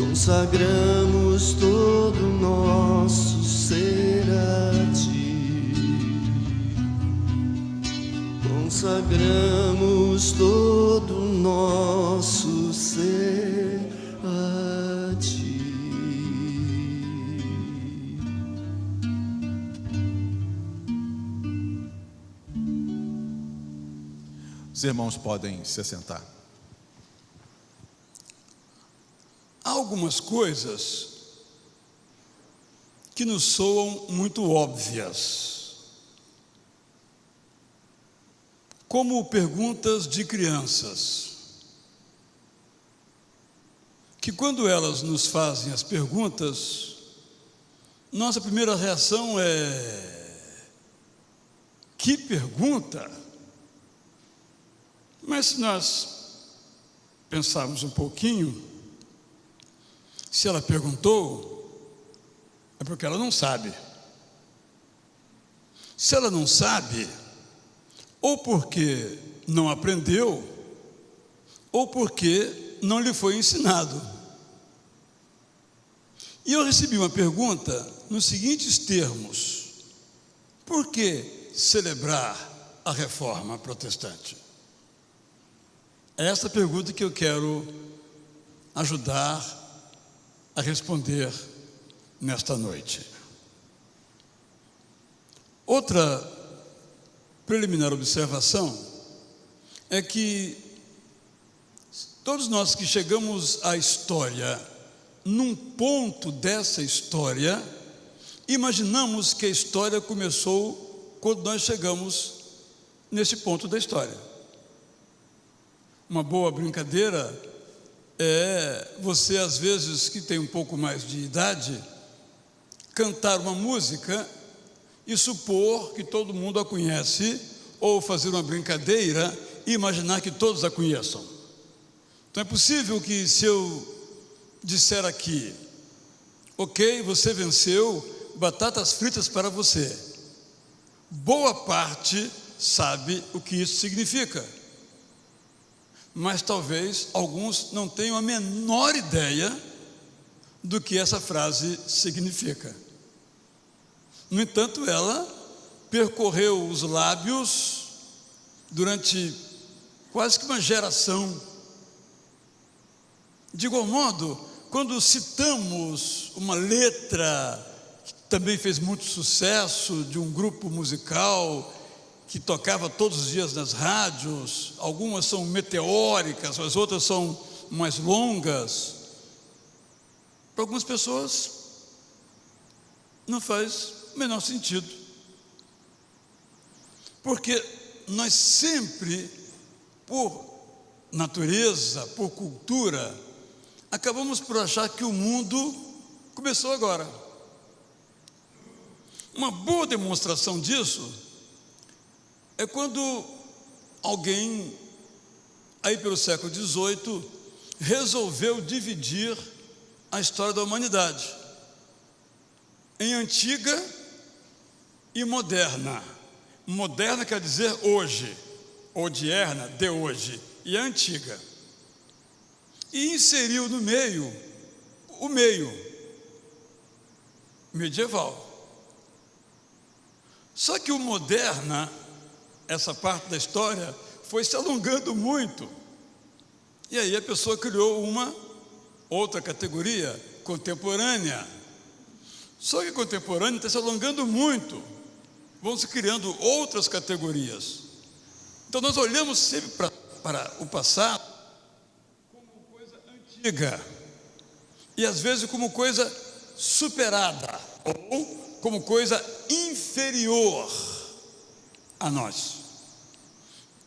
Consagramos todo o nosso ser a Ti. Consagramos todo o nosso ser a Ti. Os irmãos podem se assentar. Há algumas coisas que nos soam muito óbvias, como perguntas de crianças, que quando elas nos fazem as perguntas, nossa primeira reação é: que pergunta? Mas se nós pensarmos um pouquinho, se ela perguntou, é porque ela não sabe. Se ela não sabe, ou porque não aprendeu, ou porque não lhe foi ensinado. E eu recebi uma pergunta nos seguintes termos: por que celebrar a Reforma Protestante? É essa pergunta que eu quero ajudar a responder nesta noite. Outra preliminar observação é que todos nós que chegamos à história, num ponto dessa história, imaginamos que a história começou quando nós chegamos nesse ponto da história. Uma boa brincadeira é você, às vezes, que tem um pouco mais de idade, cantar uma música e supor que todo mundo a conhece, ou fazer uma brincadeira e imaginar que todos a conheçam. Então é possível que, se eu disser aqui: ok, você venceu, batatas fritas para você, boa parte sabe o que isso significa, mas talvez alguns não tenham a menor ideia do que essa frase significa. No entanto, ela percorreu os lábios durante quase que uma geração. De igual modo, quando citamos uma letra que também fez muito sucesso, de um grupo musical que tocava todos os dias nas rádios, algumas são meteóricas, as outras são mais longas, para algumas pessoas não faz o menor sentido, porque nós sempre, por natureza, por cultura, acabamos por achar que o mundo começou agora. Uma boa demonstração disso é quando alguém, aí pelo século XVIII, resolveu dividir a história da humanidade em antiga e moderna. Moderna quer dizer hoje, odierna, de hoje, e a antiga. E inseriu no meio o meio medieval. Só que o moderna, essa parte da história, foi se alongando muito. E aí a pessoa criou uma outra categoria, contemporânea. Só que contemporânea está se alongando muito. Vão se criando outras categorias. Então nós olhamos sempre para o passado como coisa antiga, e às vezes como coisa superada, ou como coisa inferior a nós.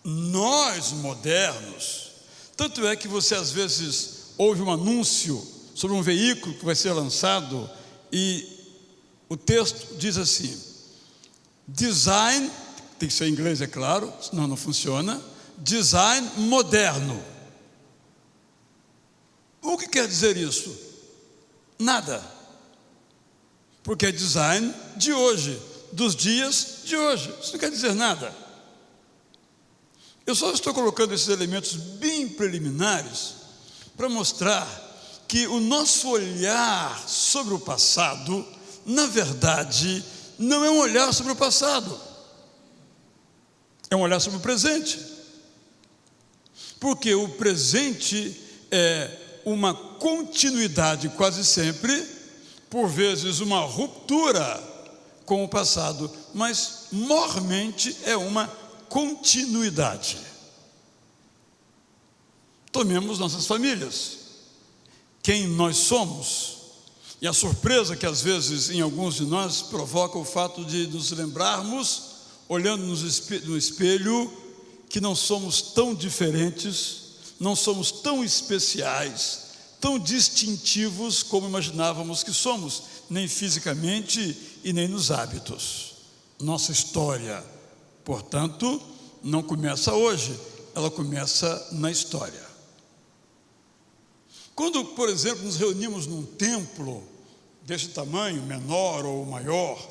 Nós modernos, tanto é que você às vezes ouve um anúncio sobre um veículo que vai ser lançado e o texto diz assim: design, tem que ser em inglês, é claro, senão não funciona, design moderno. O que quer dizer isso? Nada, porque é design de hoje, dos dias de hoje. Isso não quer dizer nada. Eu só estou colocando esses elementos bem preliminares para mostrar que o nosso olhar sobre o passado, na verdade, não é um olhar sobre o passado, é um olhar sobre o presente. Porque o presente é uma continuidade quase sempre, por vezes uma ruptura com o passado, mas mormente é uma continuidade. Tomemos nossas famílias, quem nós somos, e a surpresa que às vezes em alguns de nós provoca o fato de nos lembrarmos, olhando no espelho, que não somos tão diferentes, não somos tão especiais, tão distintivos como imaginávamos que somos, nem fisicamente e nem nos hábitos. Nossa história, portanto, não começa hoje, ela começa na história. Quando, por exemplo, nos reunimos num templo deste tamanho, menor ou maior,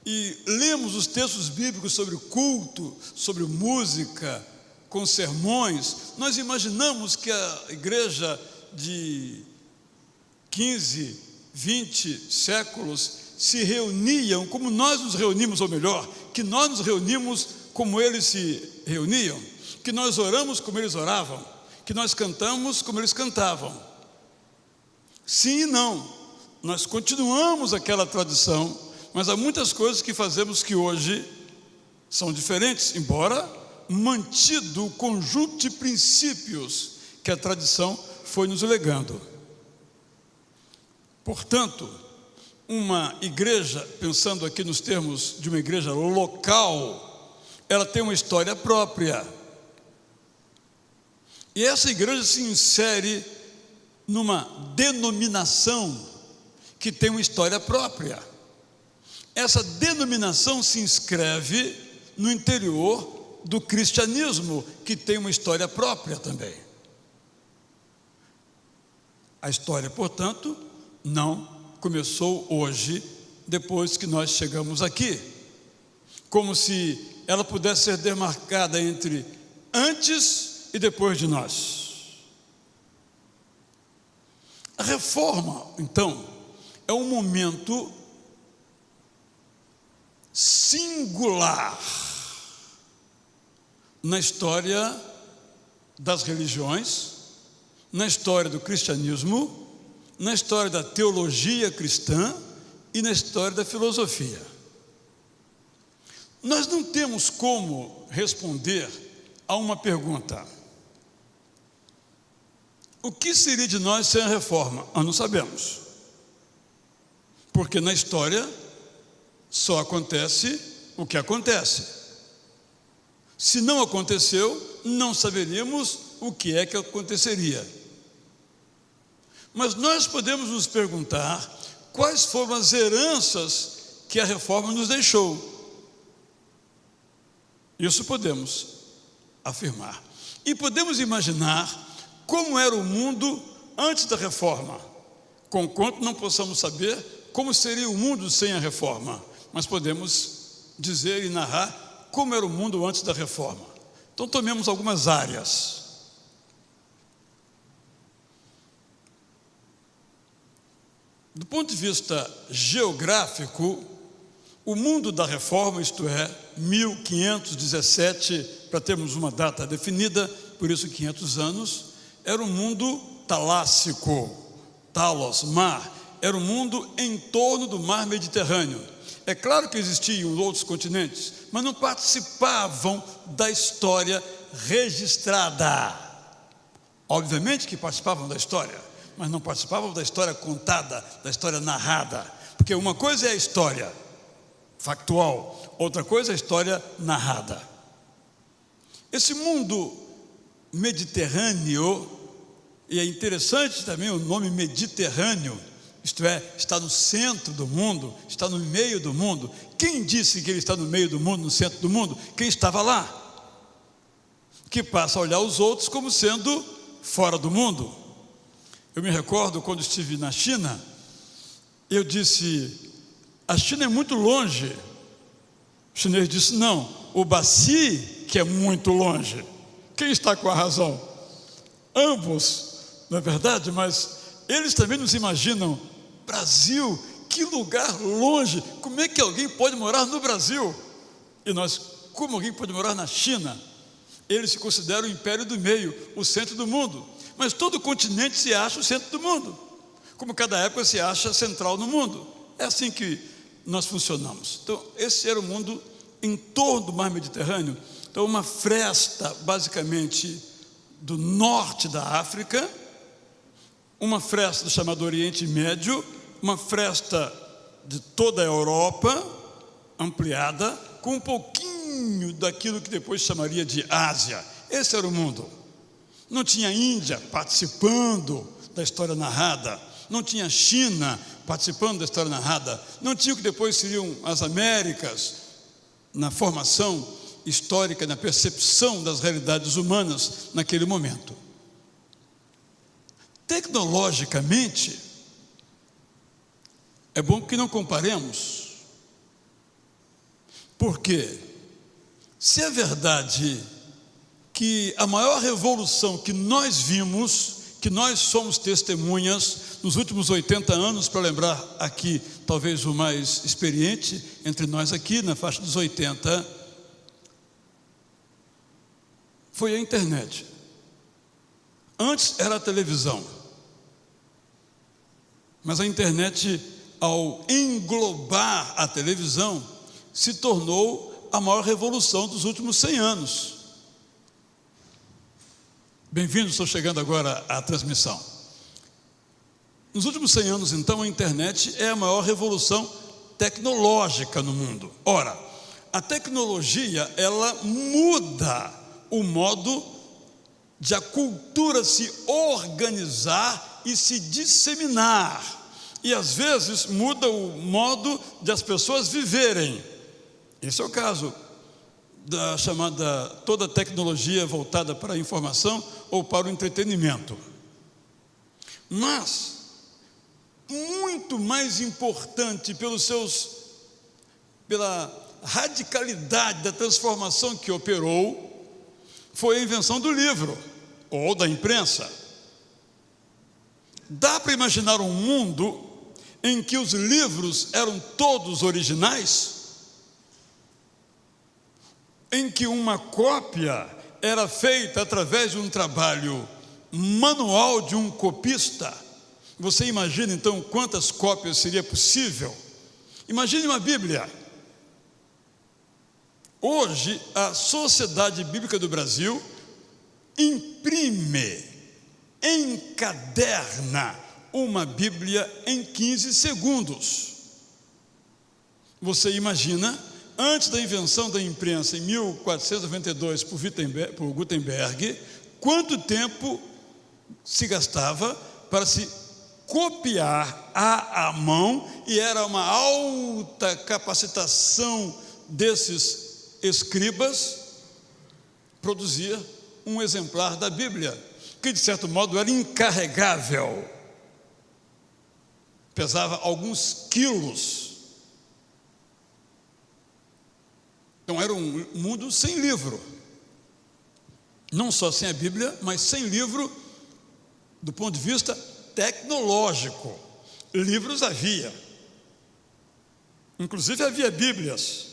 e lemos os textos bíblicos sobre culto, sobre música, com sermões, nós imaginamos que a igreja de 15, 20 séculos se reuniam como nós nos reunimos, ou melhor, que nós nos reunimos como eles se reuniam, que nós oramos como eles oravam, que nós cantamos como eles cantavam. Sim e não, nós continuamos aquela tradição, mas há muitas coisas que fazemos que hoje são diferentes, embora mantido o conjunto de princípios que a tradição foi nos legando. Portanto, uma igreja, pensando aqui nos termos de uma igreja local, ela tem uma história própria. E essa igreja se insere numa denominação que tem uma história própria. Essa denominação se inscreve no interior do cristianismo, que tem uma história própria também. A história, portanto, não começou hoje, depois que nós chegamos aqui, como se ela pudesse ser demarcada entre antes e depois de nós. A reforma, então, é um momento singular na história das religiões, na história do cristianismo, na história da teologia cristã e na história da filosofia. Nós não temos como responder a uma pergunta: o que seria de nós sem a reforma? Nós não sabemos, porque na história só acontece o que acontece. Se não aconteceu, não saberíamos o que é que aconteceria. Mas nós podemos nos perguntar quais foram as heranças que a reforma nos deixou. Isso podemos afirmar. E podemos imaginar como era o mundo antes da reforma, conquanto não possamos saber como seria o mundo sem a reforma, mas podemos dizer e narrar como era o mundo antes da reforma. Então tomemos algumas áreas. Do ponto de vista geográfico, o mundo da reforma, isto é, 1517, para termos uma data definida, por isso 500 anos, era um mundo talássico, talos, mar, era um mundo em torno do mar Mediterrâneo. É claro que existiam outros continentes, mas não participavam da história registrada. Obviamente que participavam da história, mas não participavam da história contada, da história narrada. Porque uma coisa é a história factual, outra coisa é a história narrada. Esse mundo mediterrâneo, e é interessante também o nome Mediterrâneo, isto é, está no centro do mundo, está no meio do mundo. Quem disse que ele está no meio do mundo, no centro do mundo? Quem estava lá, que passa a olhar os outros como sendo fora do mundo. Eu me recordo quando estive na China, eu disse: a China é muito longe. O chinês disse: não, o Baci que é muito longe. Quem está com a razão? Ambos, não é verdade? Mas eles também nos imaginam: Brasil, que lugar longe, como é que alguém pode morar no Brasil? E nós: como alguém pode morar na China? Eles se consideram o império do meio, o centro do mundo, mas todo continente se acha o centro do mundo, como cada época se acha central no mundo. É assim que nós funcionamos. Então, esse era o mundo em torno do mar Mediterrâneo. Então, uma fresta basicamente do norte da África, uma fresta do chamado Oriente Médio, uma fresta de toda a Europa, ampliada, com um pouquinho daquilo que depois chamaria de Ásia. Esse era o mundo. Não tinha Índia participando da história narrada, não tinha China participando da história narrada, não tinha o que depois seriam as Américas, na formação histórica, na percepção das realidades humanas naquele momento. Tecnologicamente, é bom que não comparemos, porque se é verdade que a maior revolução que nós vimos, que nós somos testemunhas nos últimos 80 anos, para lembrar aqui talvez o mais experiente entre nós aqui, na faixa dos 80, foi a internet. Antes era a televisão, mas a internet, ao englobar a televisão, se tornou a maior revolução dos últimos 100 anos. Bem-vindos, estou chegando agora à transmissão. Nos últimos 100 anos, então, a internet é a maior revolução tecnológica no mundo. Ora, a tecnologia, ela muda o modo de a cultura se organizar e se disseminar. E às vezes muda o modo de as pessoas viverem. Esse é o caso da chamada toda a tecnologia voltada para a informação ou para o entretenimento. Mas muito mais importante pela radicalidade da transformação que operou, foi a invenção do livro ou da imprensa. Dá para imaginar um mundo em que os livros eram todos originais? Em que uma cópia era feita através de um trabalho manual de um copista? Você imagina então quantas cópias seria possível? Imagine uma Bíblia. Hoje, a Sociedade Bíblica do Brasil imprime, encaderna uma Bíblia em 15 segundos. Você imagina, antes da invenção da imprensa, em 1492, por Gutenberg, quanto tempo se gastava para se copiar à mão, e era uma alta capacitação desses escribas produzir um exemplar da Bíblia, que de certo modo era incarregável, pesava alguns quilos. Então era um mundo sem livro, não só sem a Bíblia, mas sem livro do ponto de vista tecnológico. Livros havia, inclusive havia Bíblias,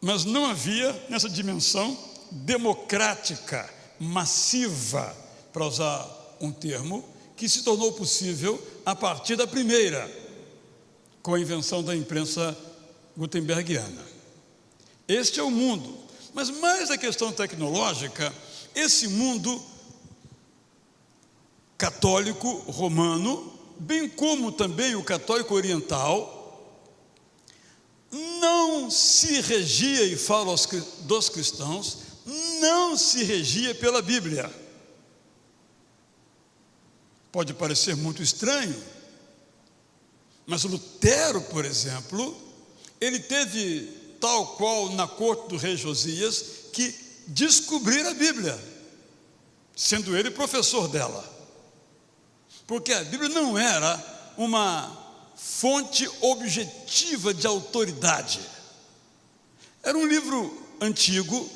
mas não havia nessa dimensão democrática, massiva, para usar um termo que se tornou possível a partir da primeira, com a invenção da imprensa gutenbergiana. Este é o mundo, mas mais a questão tecnológica, esse mundo católico romano, bem como também o católico oriental, não se regia, e falo dos cristãos, não se regia pela Bíblia. Pode parecer muito estranho, mas Lutero, por exemplo, ele teve, tal qual na corte do rei Josias, que descobrir a Bíblia, sendo ele professor dela, porque a Bíblia não era uma fonte objetiva de autoridade. Era um livro antigo,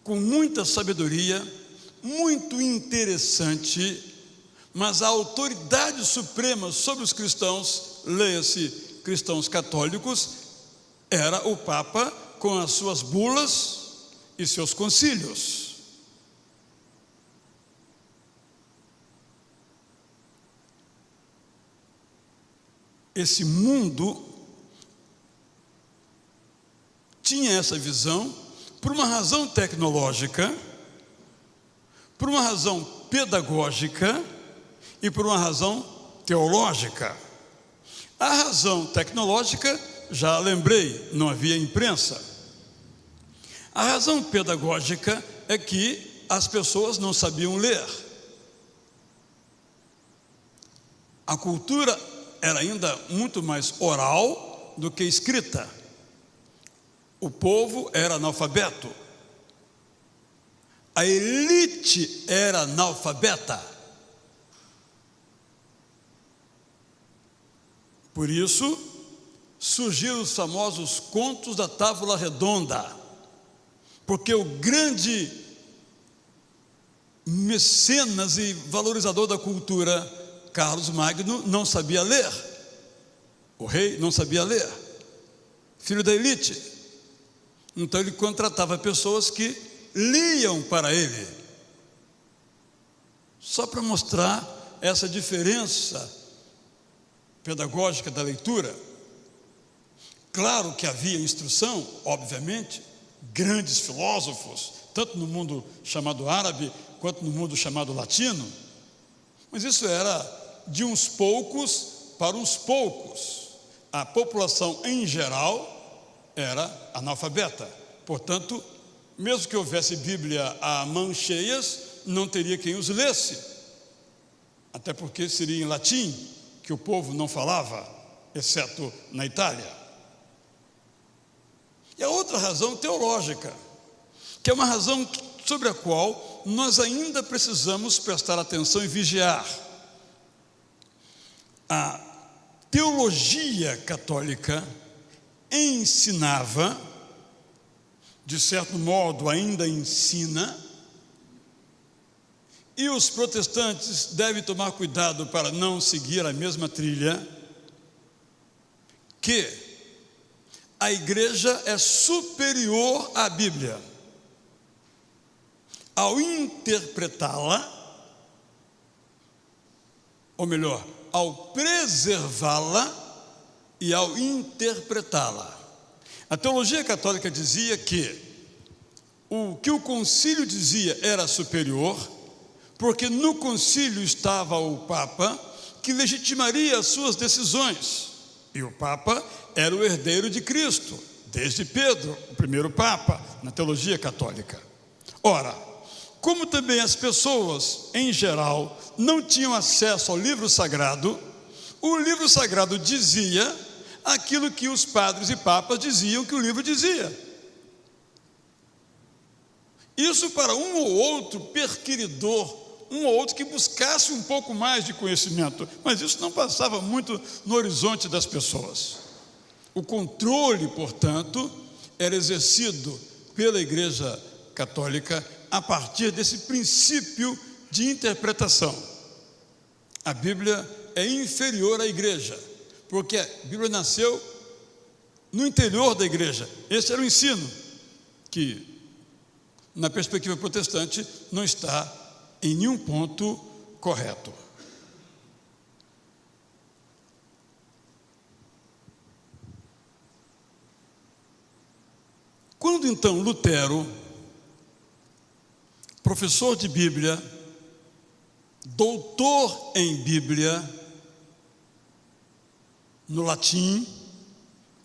com muita sabedoria, muito interessante, mas a autoridade suprema sobre os cristãos, leia-se cristãos católicos, era o Papa com as suas bulas e seus concílios. Esse mundo tinha essa visão por uma razão tecnológica, por uma razão pedagógica e por uma razão teológica. A razão tecnológica, já lembrei, não havia imprensa. A razão pedagógica é que as pessoas não sabiam ler. A cultura era ainda muito mais oral do que escrita. O povo era analfabeto. A elite era analfabeta. Por isso, surgiram os famosos contos da Távola Redonda, porque o grande mecenas e valorizador da cultura, Carlos Magno, não sabia ler. O rei não sabia ler, filho da elite. Então ele contratava pessoas que liam para ele, só para mostrar essa diferença pedagógica da leitura. Claro que havia instrução, obviamente, grandes filósofos, tanto no mundo chamado árabe, quanto no mundo chamado latino, mas isso era de uns poucos para uns poucos. A população em geral era analfabeta, portanto, mesmo que houvesse Bíblia a mãos cheias, não teria quem os lesse, até porque seria em latim, que o povo não falava, exceto na Itália. E a outra razão teológica, que é uma razão sobre a qual nós ainda precisamos prestar atenção e vigiar. A teologia católica ensinava, de certo modo ainda ensina, e os protestantes devem tomar cuidado para não seguir a mesma trilha, que a igreja é superior à Bíblia. Ao interpretá-la, ou melhor, ao preservá-la e ao interpretá-la. A teologia católica dizia que o concílio dizia era superior, porque no concílio estava o Papa, que legitimaria as suas decisões, e o Papa era o herdeiro de Cristo, desde Pedro, o primeiro Papa, na teologia católica. Ora, como também as pessoas, em geral, não tinham acesso ao livro sagrado, o livro sagrado dizia aquilo que os padres e papas diziam que o livro dizia. Isso para um ou outro perquiridor, um ou outro que buscasse um pouco mais de conhecimento, mas isso não passava muito no horizonte das pessoas. O controle, portanto, era exercido pela Igreja Católica a partir desse princípio de interpretação. A Bíblia é inferior à Igreja, porque a Bíblia nasceu no interior da Igreja. Esse era o ensino que, na perspectiva protestante, não está em nenhum ponto correto. Quando então Lutero, professor de Bíblia, doutor em Bíblia, no latim,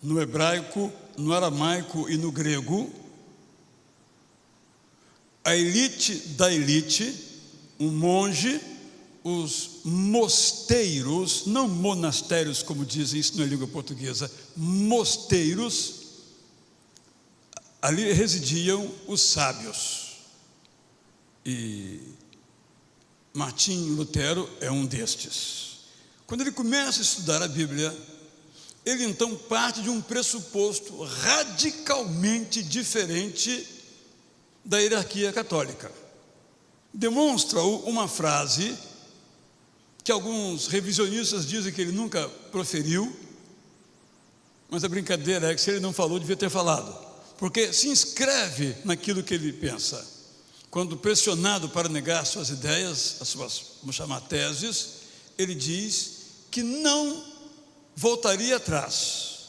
no hebraico, no aramaico e no grego, a elite da elite, um monge, os mosteiros, não monastérios como dizem isso na língua portuguesa, mosteiros, ali residiam os sábios. E Martim Lutero é um destes. Quando ele começa a estudar a Bíblia, ele então parte de um pressuposto radicalmente diferente da hierarquia católica. Demonstra uma frase que alguns revisionistas dizem que ele nunca proferiu, mas a brincadeira é que se ele não falou, devia ter falado, porque se inscreve naquilo que ele pensa. Quando pressionado para negar suas ideias, as suas, vamos chamar, teses, ele diz que não voltaria atrás,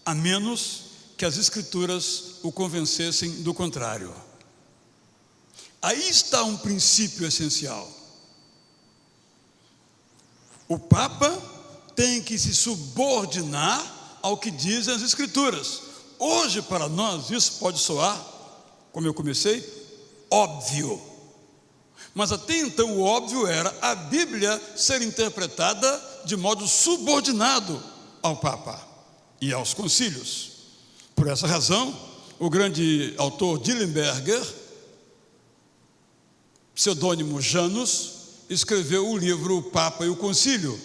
a menos que as Escrituras o convencessem do contrário. Aí está um princípio essencial. O Papa tem que se subordinar ao que dizem as Escrituras. Hoje, para nós, isso pode soar, como eu comecei, óbvio. Mas até então o óbvio era a Bíblia ser interpretada de modo subordinado ao Papa e aos concílios. Por essa razão, o grande autor Dillenberger, pseudônimo Janus, escreveu o livro O Papa e o Concílio,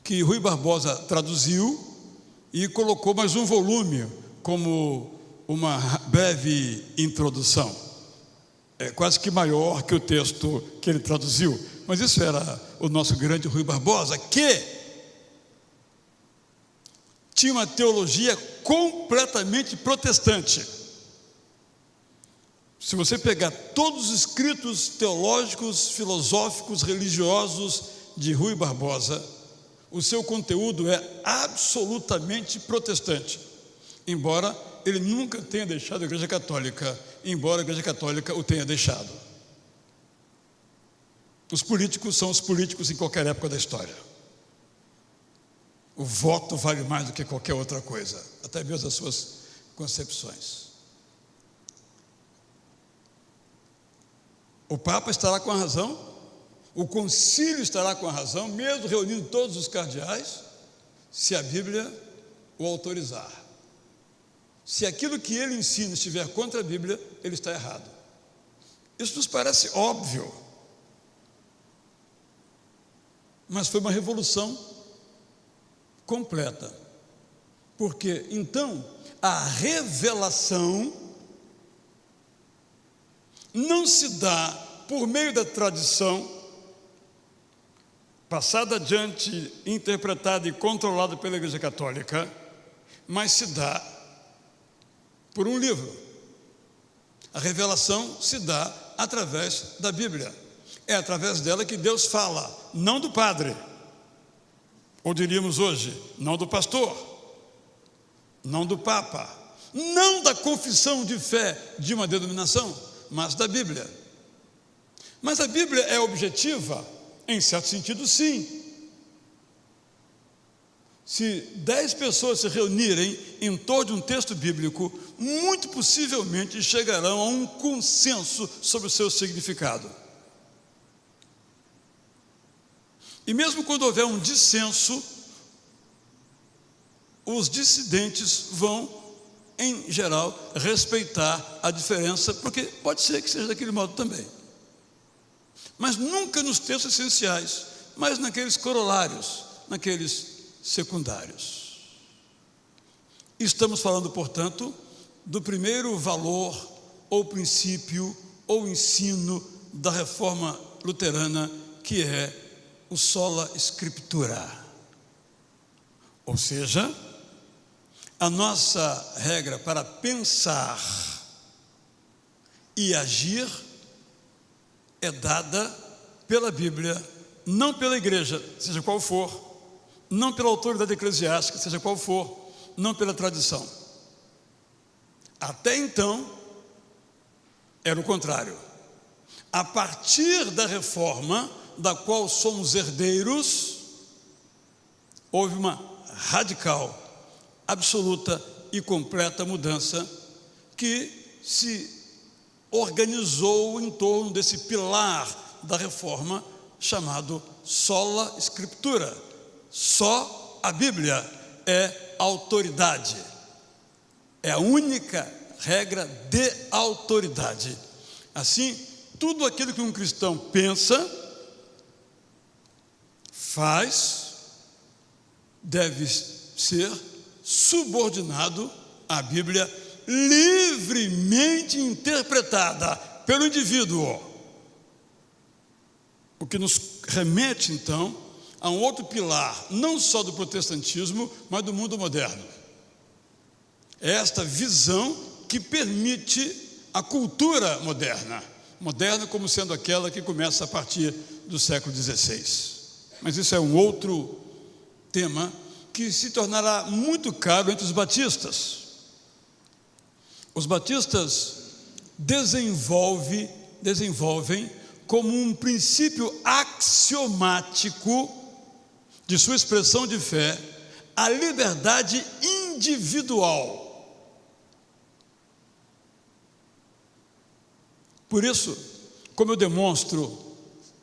que Rui Barbosa traduziu e colocou mais um volume como uma breve introdução. É quase que maior que o texto que ele traduziu, mas isso era o nosso grande Rui Barbosa, que tinha uma teologia completamente protestante. Se você pegar todos os escritos teológicos, filosóficos, religiosos de Rui Barbosa, o seu conteúdo é absolutamente protestante, embora ele nunca tenha deixado a Igreja Católica, embora a Igreja Católica o tenha deixado. Os políticos são os políticos em qualquer época da história. O voto vale mais do que qualquer outra coisa, até mesmo as suas concepções. O Papa estará com a razão, o concílio estará com a razão, mesmo reunindo todos os cardeais, se a Bíblia o autorizar. Se aquilo que ele ensina estiver contra a Bíblia, ele está errado. Isso nos parece óbvio, mas foi uma revolução completa, porque então a revelação não se dá por meio da tradição, passada adiante, interpretada e controlada pela Igreja Católica, mas se dá por um livro. A revelação se dá através da Bíblia. É através dela que Deus fala, não do padre, ou diríamos hoje, não do pastor, não do Papa, não da confissão de fé de uma denominação, mas da Bíblia. Mas a Bíblia é objetiva? Em certo sentido, sim. Se 10 pessoas se reunirem em torno de um texto bíblico, muito possivelmente chegarão a um consenso sobre o seu significado. E mesmo quando houver um dissenso, os dissidentes vão, em geral, respeitar a diferença, porque pode ser que seja daquele modo também. Mas nunca nos textos essenciais, mas naqueles corolários, naqueles secundários. Estamos falando, portanto, do primeiro valor, ou princípio, ou ensino da reforma luterana, que é o sola scriptura. Ou seja, a nossa regra para pensar e agir é dada pela Bíblia, não pela igreja, seja qual for, não pela autoridade eclesiástica, seja qual for, não pela tradição. Até então, era o contrário. A partir da reforma, da qual somos herdeiros, houve uma radical, absoluta e completa mudança que se organizou em torno desse pilar da reforma chamado sola scriptura. Só a Bíblia é autoridade, é a única regra de autoridade. Assim, tudo aquilo que um cristão pensa, faz, deve ser subordinado à Bíblia, livremente interpretada pelo indivíduo. O que nos remete, então, a um outro pilar, não só do protestantismo, mas do mundo moderno. É esta visão que permite a cultura moderna, moderna como sendo aquela que começa a partir do século XVI. Mas isso é um outro tema que se tornará muito caro entre os batistas. Os batistas desenvolvem como um princípio axiomático de sua expressão de fé a liberdade individual. Por isso, como eu demonstro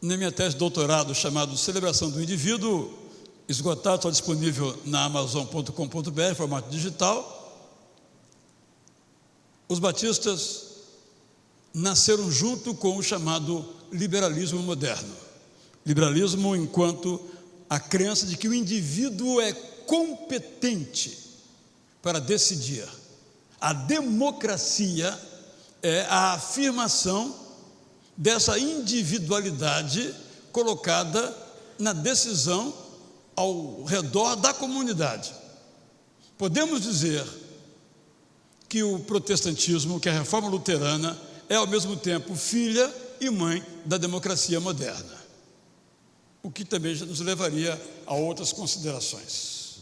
na minha tese de doutorado chamado Celebração do Indivíduo, esgotado, está disponível na Amazon.com.br, formato digital, os batistas nasceram junto com o chamado liberalismo moderno. Liberalismo enquanto a crença de que o indivíduo é competente para decidir. A democracia é a afirmação dessa individualidade colocada na decisão ao redor da comunidade. Podemos dizer que o protestantismo, que a reforma luterana, é ao mesmo tempo filha e mãe da democracia moderna, o que também já nos levaria a outras considerações.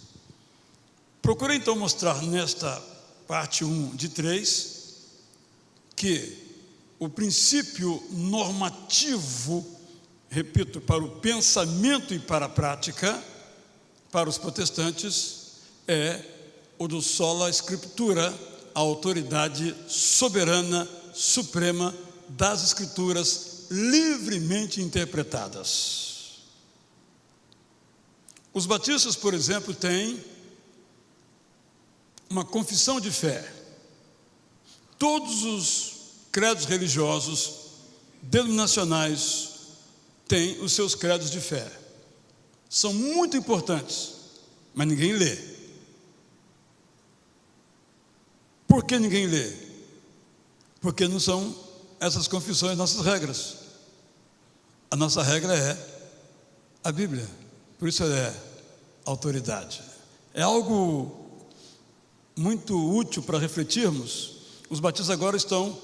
Procurei então mostrar nesta parte 1 de 3 que o princípio normativo, repito, para o pensamento e para a prática, para os protestantes, é o do sola scriptura, a autoridade soberana, suprema das Escrituras livremente interpretadas. Os batistas, por exemplo, têm uma confissão de fé. Todos os credos religiosos denominacionais têm os seus credos de fé. São muito importantes, mas ninguém lê. Por que ninguém lê? Porque não são essas confissões nossas regras. A nossa regra é a Bíblia, por isso ela é autoridade. É algo muito útil para refletirmos. Os batistas agora estão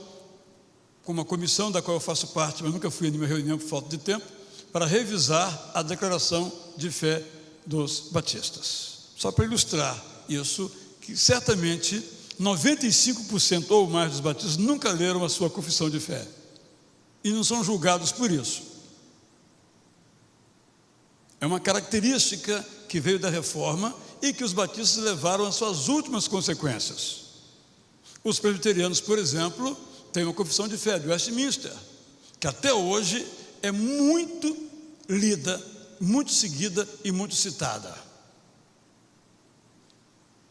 com uma comissão da qual eu faço parte, mas nunca fui a nenhuma reunião por falta de tempo, para revisar a declaração de fé dos batistas. Só para ilustrar isso, que certamente 95% ou mais dos batistas nunca leram a sua confissão de fé e não são julgados por isso. É uma característica que veio da reforma e que os batistas levaram às suas últimas consequências. Os presbiterianos, por exemplo, têm uma confissão de fé de Westminster, que até hoje é muito lida, muito seguida e muito citada.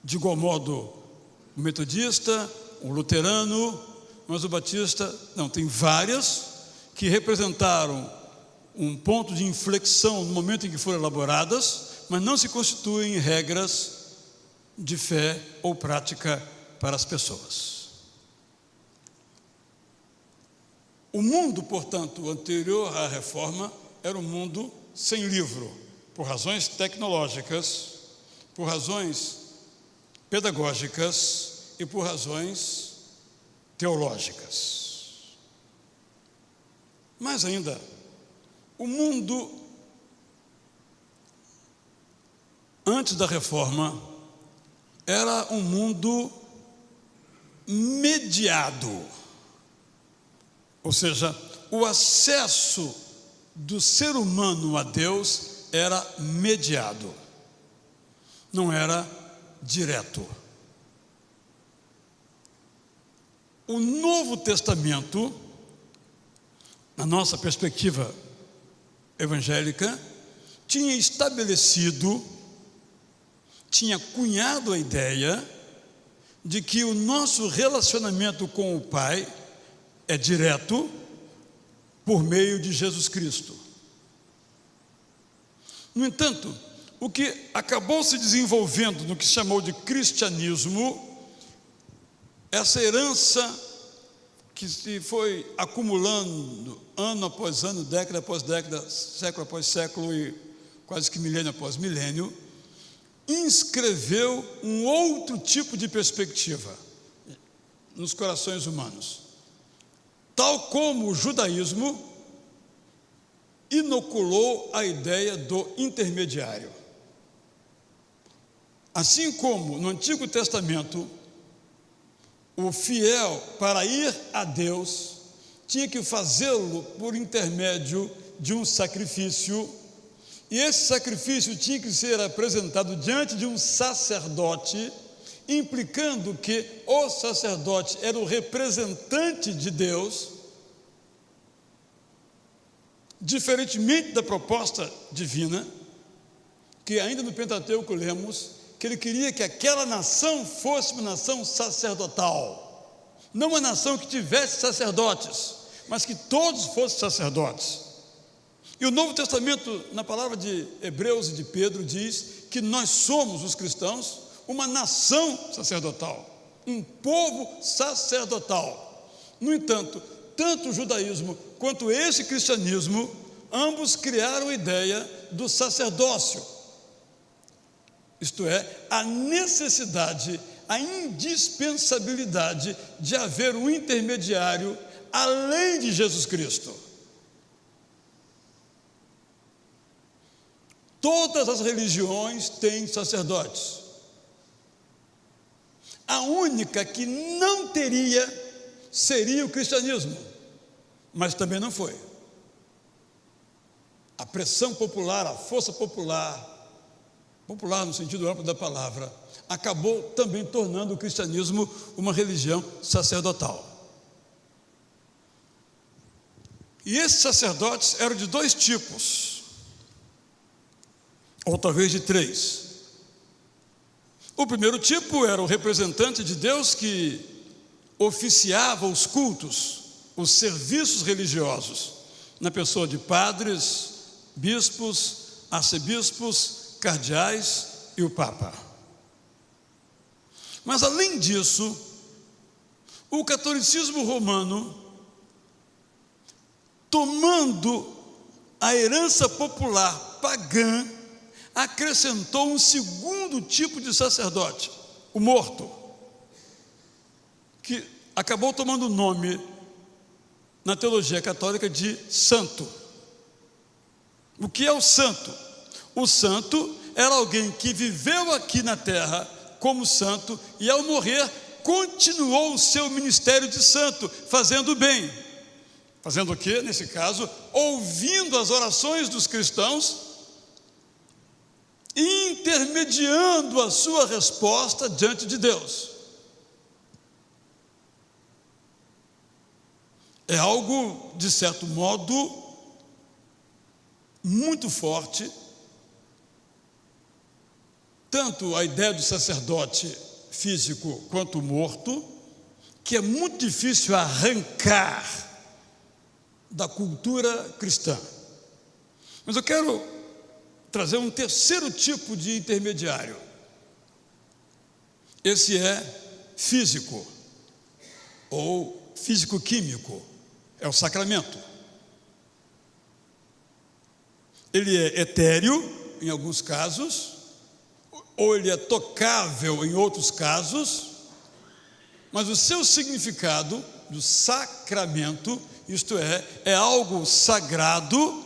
De igual modo, o metodista, o luterano, mas o batista, não, tem várias que representaram um ponto de inflexão no momento em que foram elaboradas, mas não se constituem regras de fé ou prática para as pessoas. O mundo, portanto, anterior à reforma, era um mundo sem livro, por razões tecnológicas, por razões pedagógicas e por razões teológicas. Mais ainda, o mundo antes da reforma era um mundo mediado, ou seja, o acesso do ser humano a Deus era mediado, não era direto. O Novo Testamento, na nossa perspectiva evangélica, tinha estabelecido, tinha cunhado a ideia de que o nosso relacionamento com o Pai é direto por meio de Jesus Cristo. No entanto, o que acabou se desenvolvendo no que se chamou de cristianismo, essa herança que se foi acumulando ano após ano, década após década, século após século e quase que milênio após milênio, inscreveu um outro tipo de perspectiva nos corações humanos. Tal como o judaísmo inoculou a ideia do intermediário. Assim como no Antigo Testamento, o fiel, para ir a Deus, tinha que fazê-lo por intermédio de um sacrifício, e esse sacrifício tinha que ser apresentado diante de um sacerdote, implicando que o sacerdote era o representante de Deus, diferentemente da proposta divina, que ainda no Pentateuco lemos, que ele queria que aquela nação fosse uma nação sacerdotal, não uma nação que tivesse sacerdotes, mas que todos fossem sacerdotes. E o Novo Testamento, na palavra de Hebreus e de Pedro, diz que nós somos, os cristãos, uma nação sacerdotal, um povo sacerdotal. No entanto, tanto o judaísmo quanto esse cristianismo, ambos criaram a ideia do sacerdócio, isto é, a necessidade, a indispensabilidade de haver um intermediário além de Jesus Cristo. Todas as religiões têm sacerdotes. A única que não teria seria o cristianismo, mas também não foi. A pressão popular, a força popular no sentido amplo da palavra, acabou também tornando o cristianismo uma religião sacerdotal. E esses sacerdotes eram de dois tipos, ou talvez de três. O primeiro tipo era o representante de Deus que oficiava os cultos, os serviços religiosos, na pessoa de padres, bispos, arcebispos, cardeais e o Papa. Mas além disso, o catolicismo romano, tomando a herança popular pagã, acrescentou um segundo tipo de sacerdote, o morto, que acabou tomando o nome na teologia católica de santo. O que é o santo? O santo era alguém que viveu aqui na terra como santo e ao morrer continuou o seu ministério de santo, fazendo o bem. Fazendo o quê? Nesse caso, ouvindo as orações dos cristãos e intermediando a sua resposta diante de Deus. É algo, de certo modo, muito forte, tanto a ideia do sacerdote físico quanto morto, que é muito difícil arrancar da cultura cristã. Mas eu quero trazer um terceiro tipo de intermediário. Esse é físico, ou físico-químico, é o sacramento. Ele é etéreo, em alguns casos, ou ele é tocável em outros casos, mas o seu significado do sacramento, isto é algo sagrado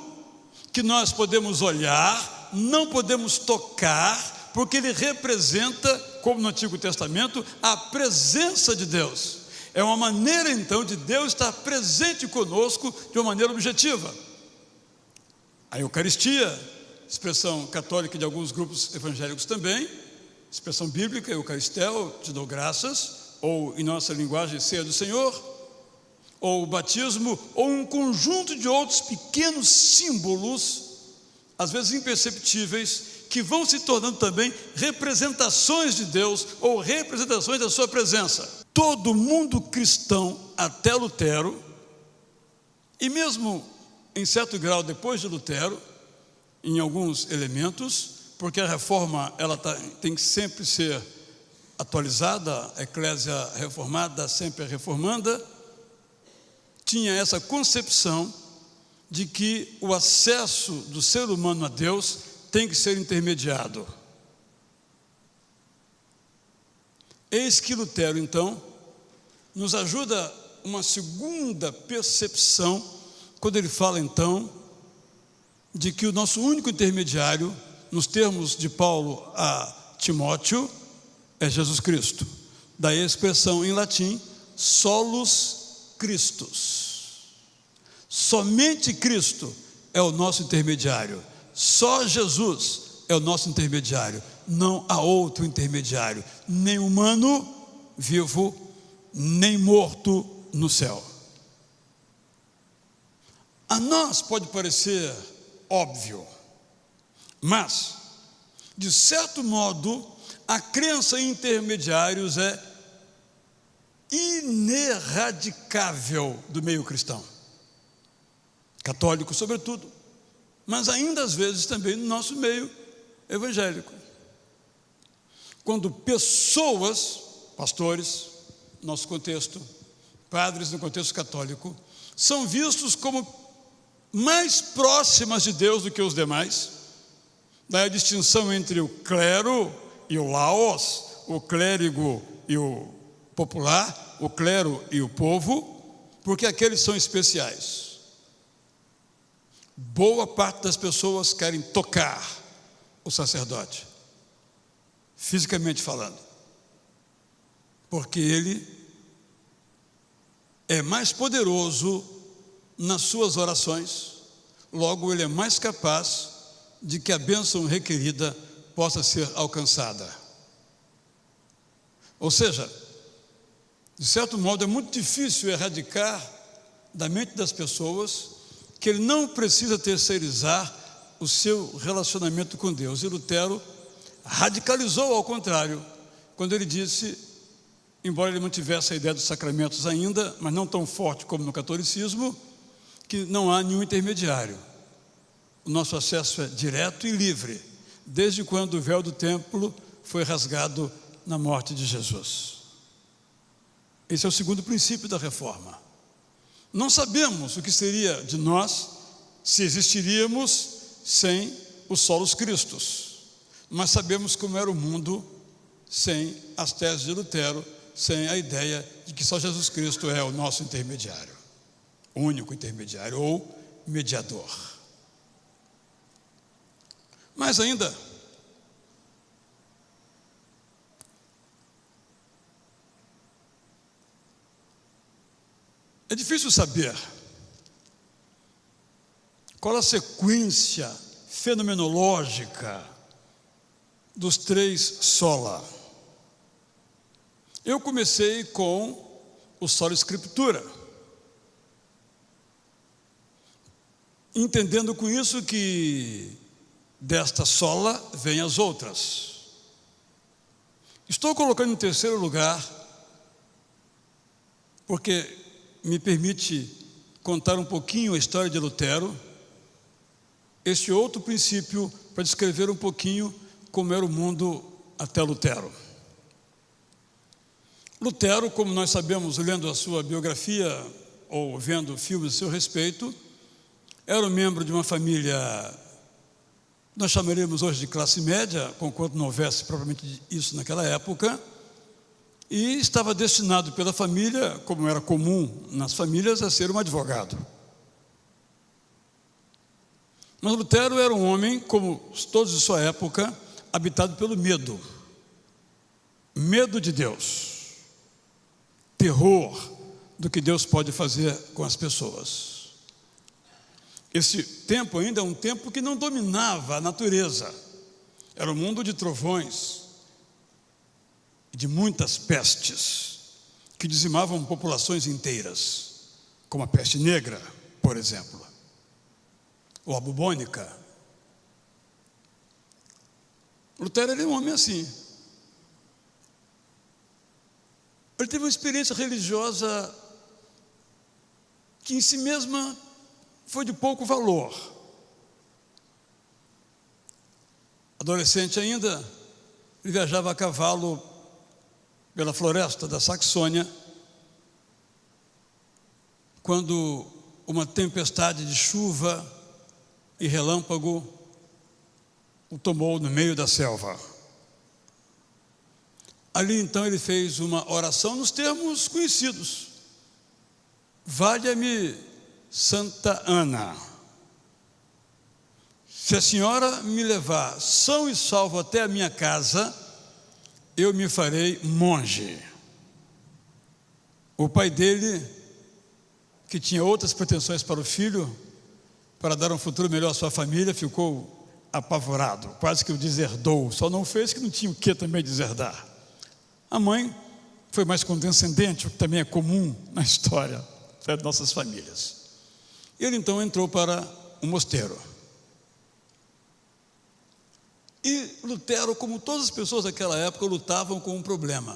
que nós podemos olhar, não podemos tocar, porque ele representa, como no Antigo Testamento, a presença de Deus. É uma maneira então de Deus estar presente conosco de uma maneira objetiva. A Eucaristia, expressão católica de alguns grupos evangélicos também, expressão bíblica, Eucaristel, te dou graças, ou em nossa linguagem, ceia do Senhor, ou o batismo, ou um conjunto de outros pequenos símbolos, às vezes imperceptíveis, que vão se tornando também representações de Deus, ou representações da sua presença. Todo mundo cristão, até Lutero, e mesmo em certo grau depois de Lutero, em alguns elementos, porque a reforma tem que sempre ser atualizada, a eclésia reformada sempre é reformanda, tinha essa concepção de que o acesso do ser humano a Deus tem que ser intermediado. Eis que Lutero, então, nos ajuda uma segunda percepção, quando ele fala, então, de que o nosso único intermediário, nos termos de Paulo a Timóteo, é Jesus Cristo. Daí a expressão em latim, solus Christus. Somente Cristo é o nosso intermediário. Só Jesus é o nosso intermediário. Não há outro intermediário, nem humano vivo, nem morto no céu. A nós pode parecer óbvio, mas, de certo modo, a crença em intermediários é ineradicável do meio cristão, católico sobretudo, mas ainda às vezes também no nosso meio evangélico. Quando pessoas, pastores, no nosso contexto, padres no contexto católico, são vistos como mais próximas de Deus do que os demais, daí a distinção entre o clero e o laos, o clérigo e o popular, o clero e o povo, porque aqueles são especiais. Boa parte das pessoas querem tocar o sacerdote, fisicamente falando, porque ele é mais poderoso nas suas orações, logo ele é mais capaz de que a bênção requerida possa ser alcançada. Ou seja, de certo modo é muito difícil erradicar da mente das pessoas que ele não precisa terceirizar o seu relacionamento com Deus. E Lutero radicalizou ao contrário, quando ele disse, embora ele mantivesse a ideia dos sacramentos ainda, mas não tão forte como no catolicismo, que não há nenhum intermediário. O nosso acesso é direto e livre, desde quando o véu do templo foi rasgado na morte de Jesus. Esse é o segundo princípio da reforma. Não sabemos o que seria de nós se existiríamos sem o solus Christus, mas sabemos como era o mundo sem as teses de Lutero, sem a ideia de que só Jesus Cristo é o nosso intermediário, o único intermediário ou mediador. Mas ainda, é difícil saber qual a sequência fenomenológica dos três sola. Eu comecei com o sola scriptura, entendendo com isso que desta sola vêm as outras. Estou colocando em terceiro lugar, porque me permite contar um pouquinho a história de Lutero, este outro princípio para descrever um pouquinho como era o mundo até Lutero. Lutero, como nós sabemos, lendo a sua biografia ou vendo filmes a seu respeito, era um membro de uma família, nós chamaríamos hoje de classe média, conquanto não houvesse propriamente isso naquela época, e estava destinado pela família, como era comum nas famílias, a ser um advogado. Mas Lutero era um homem, como todos de sua época, habitado pelo medo. Medo de Deus. Terror do que Deus pode fazer com as pessoas. Esse tempo ainda é um tempo que não dominava a natureza. Era um mundo de trovões e de muitas pestes que dizimavam populações inteiras, como a peste negra, por exemplo, ou a bubônica. Lutero era um homem assim. Ele teve uma experiência religiosa que em si mesma foi de pouco valor. Adolescente ainda, ele viajava a cavalo pela floresta da Saxônia, quando uma tempestade de chuva e relâmpago o tomou no meio da selva. Ali então ele fez uma oração nos termos conhecidos: valha-me Santa Ana, se a senhora me levar são e salvo até a minha casa, eu me farei monge. O pai dele, que tinha outras pretensões para o filho, para dar um futuro melhor à sua família, ficou apavorado, quase que o deserdou. Só não fez que não tinha o que também deserdar. A mãe foi mais condescendente, o que também é comum na história das nossas famílias. Ele então entrou para um mosteiro. E Lutero, como todas as pessoas daquela época, lutavam com um problema: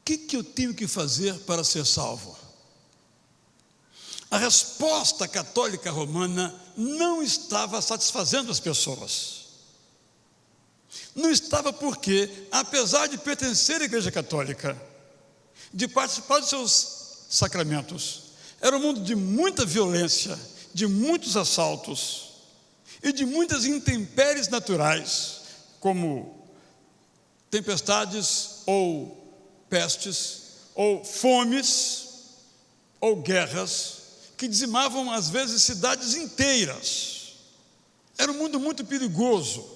o que eu tenho que fazer para ser salvo? A resposta católica romana não estava satisfazendo as pessoas. Não estava porque, apesar de pertencer à Igreja Católica, de participar dos seus sacramentos, era um mundo de muita violência, de muitos assaltos e de muitas intempéries naturais, como tempestades ou pestes, ou fomes, ou guerras, que dizimavam às vezes cidades inteiras. Era um mundo muito perigoso.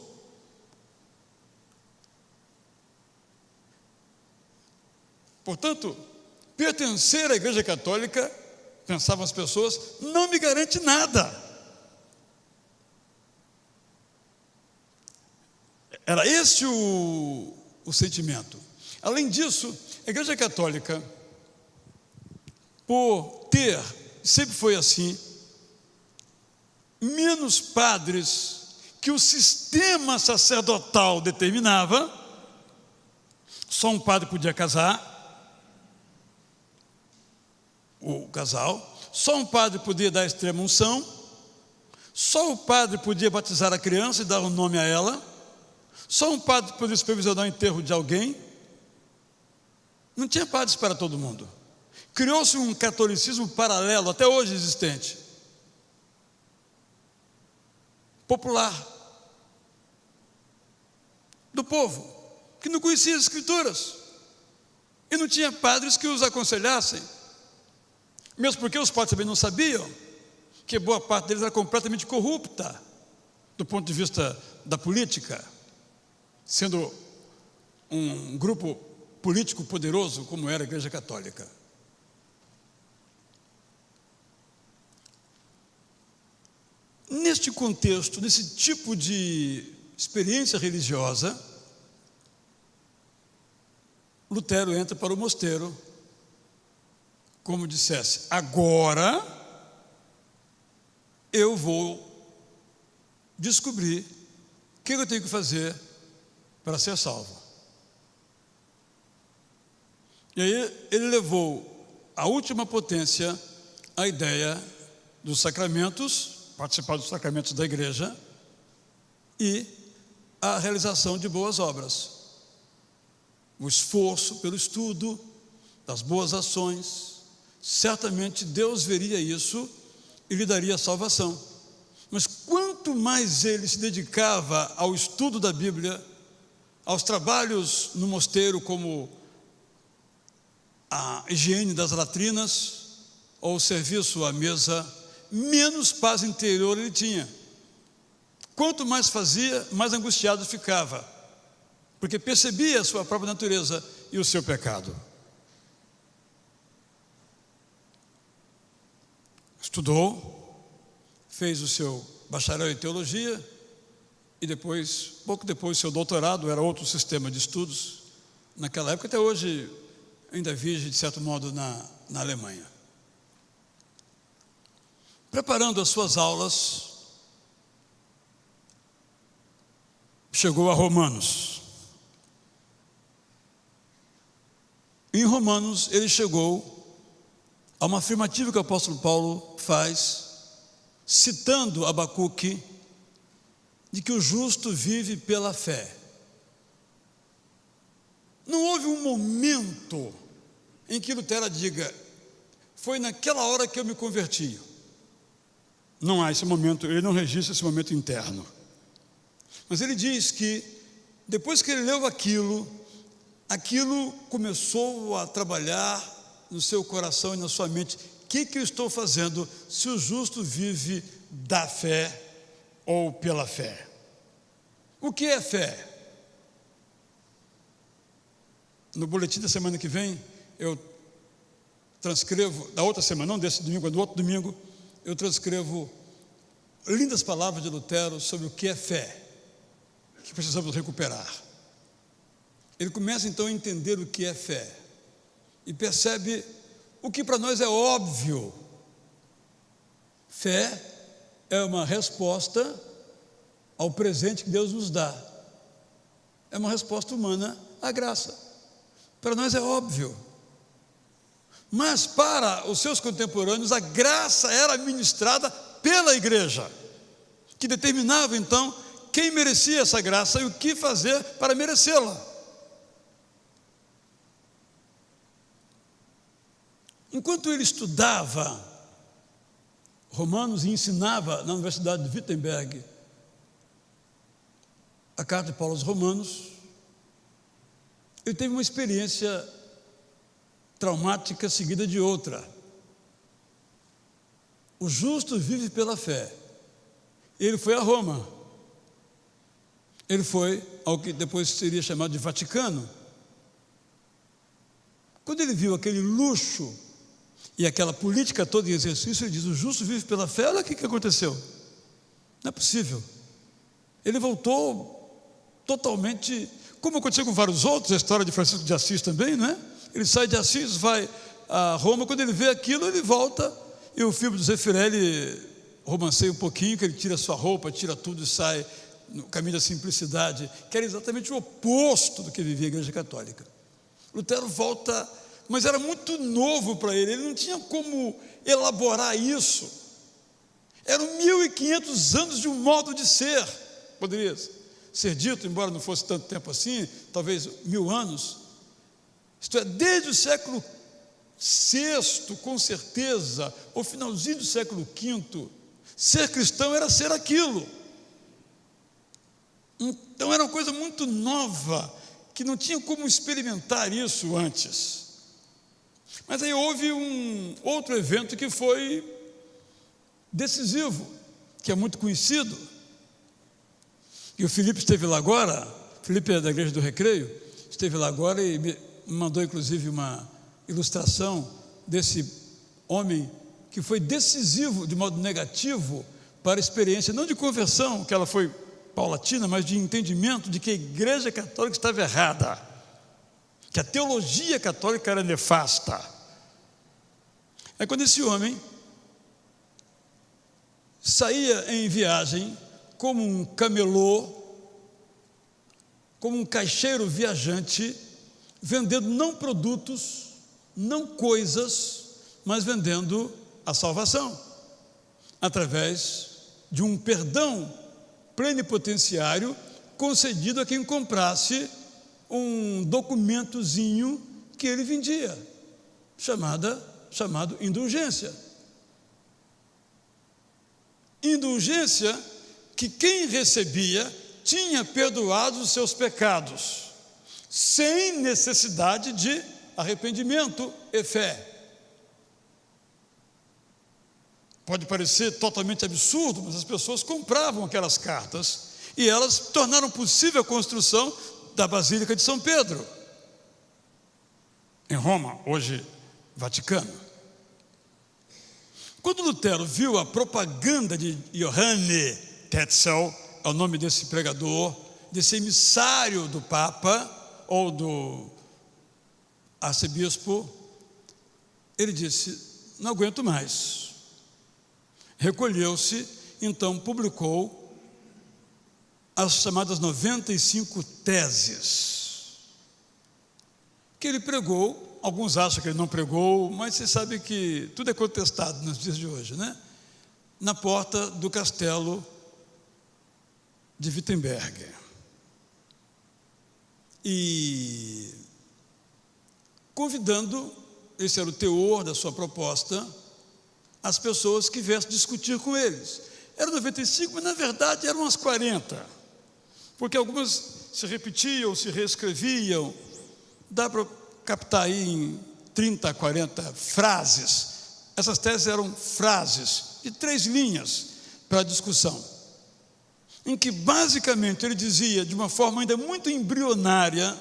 Portanto, pertencer à Igreja Católica, pensavam as pessoas, não me garante nada. Era esse o sentimento. Além disso, a Igreja Católica, por ter, sempre foi assim, menos padres que o sistema sacerdotal determinava, só um padre podia casar, o casal, só um padre podia dar a extrema unção, só o padre podia batizar a criança e dar um nome a ela, só um padre podia supervisionar o enterro de alguém. Não tinha padres para todo mundo. Criou-se um catolicismo paralelo, até hoje existente, popular, do povo, que não conhecia as Escrituras e não tinha padres que os aconselhassem, mesmo porque os padres também não sabiam que boa parte deles era completamente corrupta do ponto de vista da política, sendo um grupo político poderoso como era a Igreja Católica. Neste contexto, nesse tipo de experiência religiosa, Lutero entra para o mosteiro, como dissesse: agora eu vou descobrir o que eu tenho que fazer para ser salvo. E aí ele levou à última potência a ideia dos sacramentos, participar dos sacramentos da igreja e a realização de boas obras. O esforço pelo estudo das boas ações. Certamente Deus veria isso e lhe daria a salvação. Mas quanto mais ele se dedicava ao estudo da Bíblia, aos trabalhos no mosteiro, como a higiene das latrinas ou o serviço à mesa, menos paz interior ele tinha. Quanto mais fazia, mais angustiado ficava, porque percebia a sua própria natureza e o seu pecado. Estudou, fez o seu bacharel em teologia e depois, pouco depois, seu doutorado. Era outro sistema de estudos naquela época, até hoje ainda vige de certo modo na Alemanha. Preparando as suas aulas, chegou a Romanos. Em Romanos ele chegou a uma afirmativa que o apóstolo Paulo faz, citando Abacuque, de que o justo vive pela fé. Não houve um momento em que Lutero diga: foi naquela hora que eu me converti. não há esse momento, ele não registra esse momento interno. Mas ele diz que, depois que ele leu aquilo começou a trabalhar no seu coração e na sua mente. O que eu estou fazendo se o justo vive da fé ou pela fé? O que é fé? No boletim da semana que vem, eu transcrevo, da outra semana, não desse domingo, do outro domingo, eu transcrevo lindas palavras de Lutero sobre o que é fé, que precisamos recuperar. Ele começa então a entender o que é fé e percebe o que para nós é óbvio. Fé é uma resposta ao presente que Deus nos dá. É uma resposta humana à graça. Para nós é óbvio. Mas para os seus contemporâneos, a graça era ministrada pela igreja, que determinava então quem merecia essa graça e o que fazer para merecê-la. Enquanto ele estudava Romanos e ensinava na Universidade de Wittenberg a carta de Paulo aos Romanos, ele teve uma experiência traumática seguida de outra. O justo vive pela fé. Ele foi a Roma. Ele foi ao que depois seria chamado de Vaticano. Quando ele viu aquele luxo e aquela política toda em exercício, ele diz: o justo vive pela fé. Olha o que aconteceu. Não é possível. Ele voltou totalmente, como aconteceu com vários outros, a história de Francisco de Assis também, não é? Ele sai de Assis, vai a Roma, quando ele vê aquilo, ele volta, e o filme do Zeffirelli romanceia um pouquinho, que ele tira sua roupa, tira tudo e sai no caminho da simplicidade, que era exatamente o oposto do que vivia a Igreja Católica. Lutero volta, mas era muito novo para ele não tinha como elaborar isso. Eram 1500 anos de um modo de ser, poderia ser dito, embora não fosse tanto tempo assim, talvez 1000 anos. Isto é, desde o século VI, com certeza, ou finalzinho do século V, ser cristão era ser aquilo. Então era uma coisa muito nova, que não tinha como experimentar isso antes. Mas aí houve um outro evento que foi decisivo, que é muito conhecido, e o Felipe esteve lá agora. Felipe é da Igreja do Recreio, esteve lá agora e me mandou inclusive uma ilustração desse homem que foi decisivo de modo negativo para a experiência, não de conversão, que ela foi paulatina, mas de entendimento de que a Igreja Católica estava errada, que a teologia católica era nefasta. É quando esse homem saía em viagem como um camelô, como um caixeiro viajante, vendendo não produtos, não coisas, mas vendendo a salvação, através de um perdão plenipotenciário concedido a quem comprasse um documentozinho que ele vendia, chamado indulgência. Indulgência que quem recebia tinha perdoado os seus pecados, sem necessidade de arrependimento e fé. Pode parecer totalmente absurdo, mas as pessoas compravam aquelas cartas e elas tornaram possível a construção da Basílica de São Pedro, em Roma, hoje Vaticano. Quando Lutero viu a propaganda de Johanne Tetzel, é o nome desse pregador, desse emissário do Papa ou do arcebispo, ele disse: não aguento mais. Recolheu-se, então publicou as chamadas 95 teses, que ele pregou. Alguns acham que ele não pregou, mas você sabe que tudo é contestado nos dias de hoje, né? Na porta do castelo de Wittenberg. E convidando, esse era o teor da sua proposta, as pessoas que viessem discutir com eles. Eram 95, mas na verdade eram umas 40, porque algumas se repetiam, se reescreviam. Dá para captar aí em 30, 40 frases. Essas teses eram frases de 3 linhas para a discussão, em que basicamente ele dizia, de uma forma ainda muito embrionária,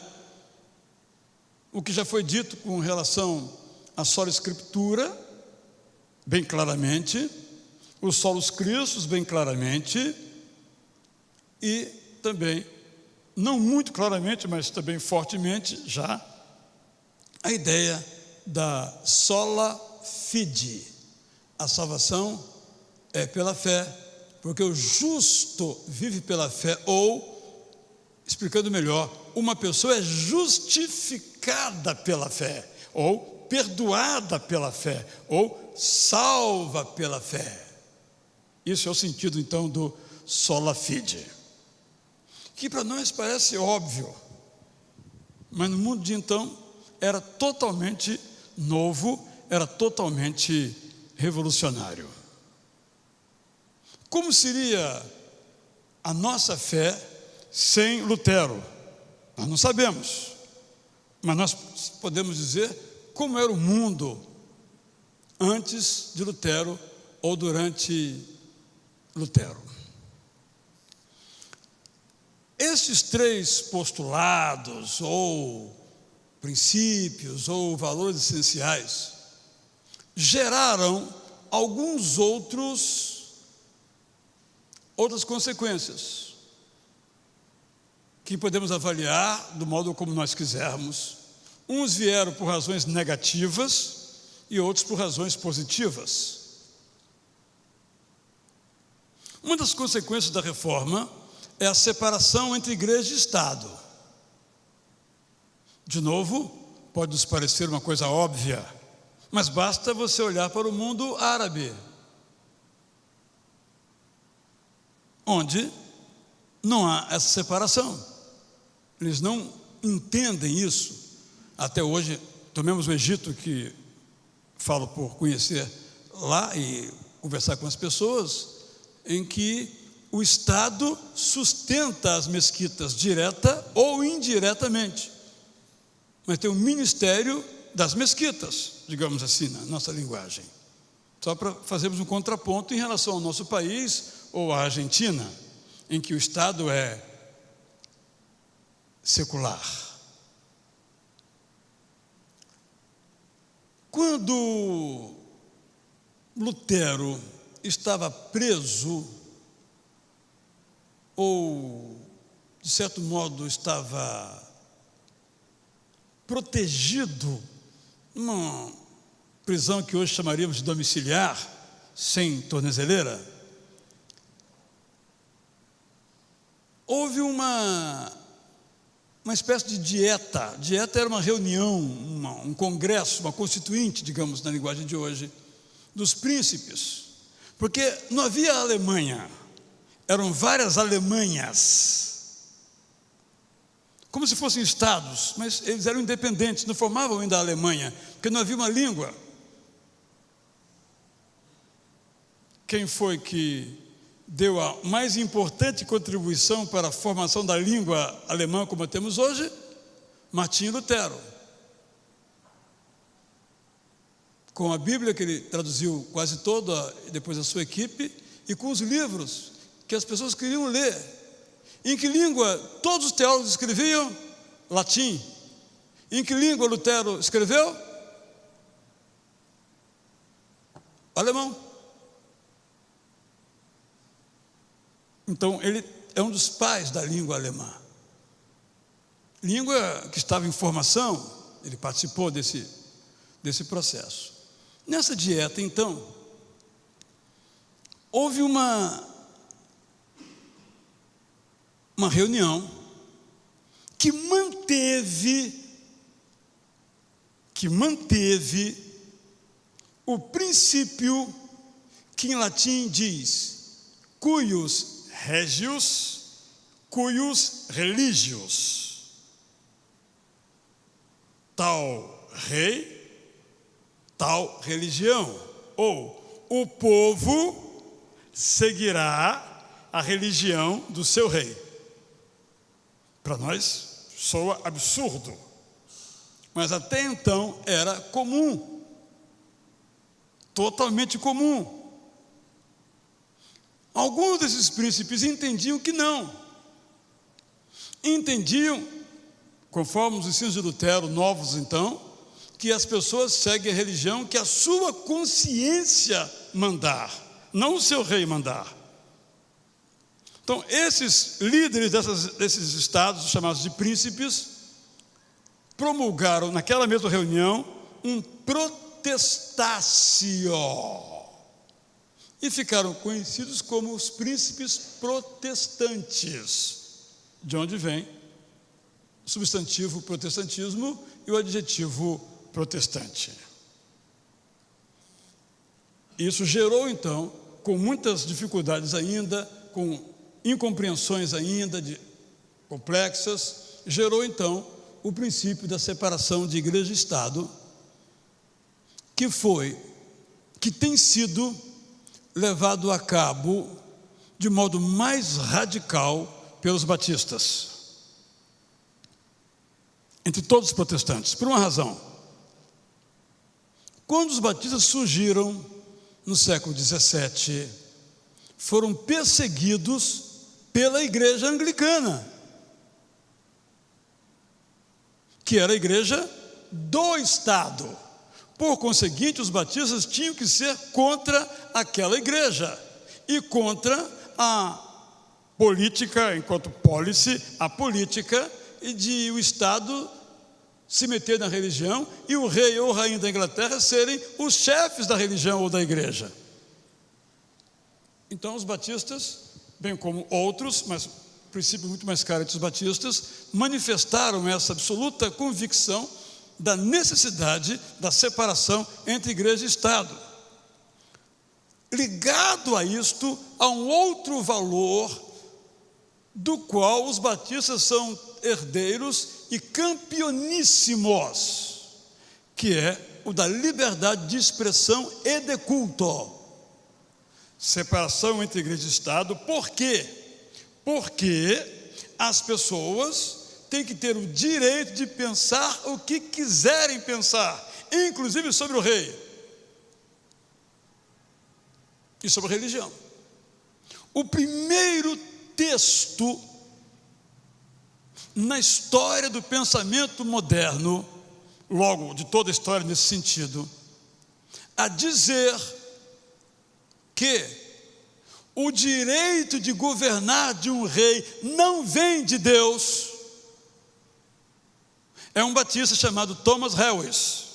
o que já foi dito com relação à sola escritura, bem claramente, os solos cristos, bem claramente, e também, não muito claramente, mas também fortemente, já, a ideia da sola fide. A salvação é pela fé, porque o justo vive pela fé, ou, explicando melhor, uma pessoa é justificada pela fé, ou perdoada pela fé, ou salva pela fé. Isso é o sentido, então, do sola fide, que para nós parece óbvio, mas no mundo de então era totalmente novo, era totalmente revolucionário. Como seria a nossa fé sem Lutero? Nós não sabemos, mas nós podemos dizer como era o mundo antes de Lutero ou durante Lutero. Esses 3 postulados, ou princípios, ou valores essenciais, geraram alguns outras consequências, que podemos avaliar do modo como nós quisermos. Uns vieram por razões negativas e outros por razões positivas. Uma das consequências da reforma é a separação entre igreja e Estado. De novo, pode nos parecer uma coisa óbvia, mas basta você olhar para o mundo árabe, onde não há essa separação. Eles não entendem isso. Até hoje, tomemos o Egito, que falo por conhecer lá e conversar com as pessoas, em que o Estado sustenta as mesquitas direta ou indiretamente, mas tem o ministério das mesquitas, digamos assim, na nossa linguagem. Só para fazermos um contraponto em relação ao nosso país ou à Argentina, em que o Estado é secular. Quando Lutero estava preso, ou, de certo modo, estava protegido numa prisão que hoje chamaríamos de domiciliar, sem tornezeleira, houve uma espécie de dieta. Dieta era uma reunião, um congresso, uma constituinte, digamos, na linguagem de hoje, dos príncipes, porque não havia Alemanha, eram várias Alemanhas, como se fossem estados, mas eles eram independentes, não formavam ainda a Alemanha, porque não havia uma língua. Quem foi que deu a mais importante contribuição para a formação da língua alemã como a temos hoje? Martinho Lutero. Com a Bíblia, que ele traduziu quase toda, depois a sua equipe, e com os livros que as pessoas queriam ler. Em que língua todos os teólogos escreviam? Latim. Em que língua Lutero escreveu? Alemão. Então, ele é um dos pais da língua alemã. Língua que estava em formação, ele participou desse processo. Nessa dieta, então, houve uma reunião que manteve o princípio que em latim diz cuius regius, cuius religios. Tal rei, tal religião, ou o povo seguirá a religião do seu rei. Para nós soa absurdo, mas até então era comum, totalmente comum. Alguns desses príncipes entendiam que não. Entendiam, conforme os ensinos de Lutero, novos então, que as pessoas seguem a religião que a sua consciência mandar, não o seu rei mandar. Então, esses líderes desses estados, chamados de príncipes, promulgaram naquela mesma reunião um protestácio e ficaram conhecidos como os príncipes protestantes, de onde vem o substantivo protestantismo e o adjetivo protestante. Isso gerou, então, com muitas dificuldades ainda, com incompreensões ainda complexas, gerou, então, o princípio da separação de igreja e Estado, que tem sido levado a cabo de modo mais radical pelos batistas, entre todos os protestantes, por uma razão. Quando os batistas surgiram no século XVII, foram perseguidos pela igreja anglicana, que era a igreja do Estado. Por conseguinte, os batistas tinham que ser contra aquela igreja e contra a política, enquanto pólice, a política de o Estado se meter na religião e o rei ou rainha da Inglaterra serem os chefes da religião ou da igreja. Então os batistas, bem como outros, mas o princípio muito mais caro entre os batistas, manifestaram essa absoluta convicção da necessidade da separação entre igreja e Estado. Ligado a isto, há um outro valor do qual os batistas são herdeiros e campeoníssimos, que é o da liberdade de expressão e de culto. Separação entre igreja e Estado. Por quê? Porque as pessoas têm que ter o direito de pensar o que quiserem pensar, inclusive sobre o rei e sobre a religião. O primeiro texto na história do pensamento moderno, logo de toda a história nesse sentido, a dizer que o direito de governar de um rei não vem de Deus, é um batista chamado Thomas Helwys,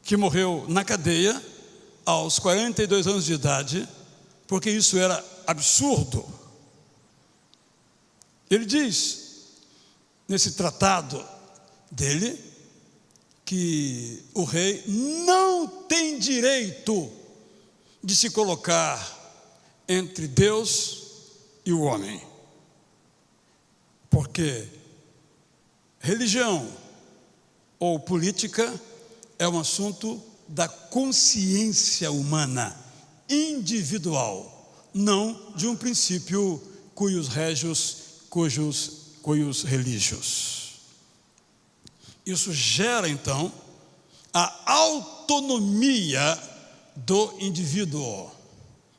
que morreu na cadeia aos 42 anos de idade, porque isso era absurdo. Ele diz, nesse tratado dele, que o rei não tem direito de se colocar entre Deus e o homem, porque religião ou política é um assunto da consciência humana, individual, não de um princípio cujos relígios. Isso gera, então, a autonomia do indivíduo,